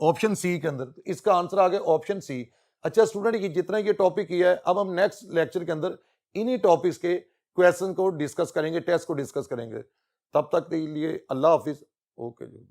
ऑप्शन सी के अंदर। तो इसका आंसर आ गया ऑप्शन सी। अच्छा स्टूडेंट, ये जितना ये टॉपिक किया है, अब हम नेक्स्ट लेक्चर के अंदर इन्हीं टॉपिक्स के क्वेश्चन को डिस्कस करेंगे, टेस्ट को डिस्कस करेंगे। तब तक के लिए अल्लाह हाफिज। ओके जी।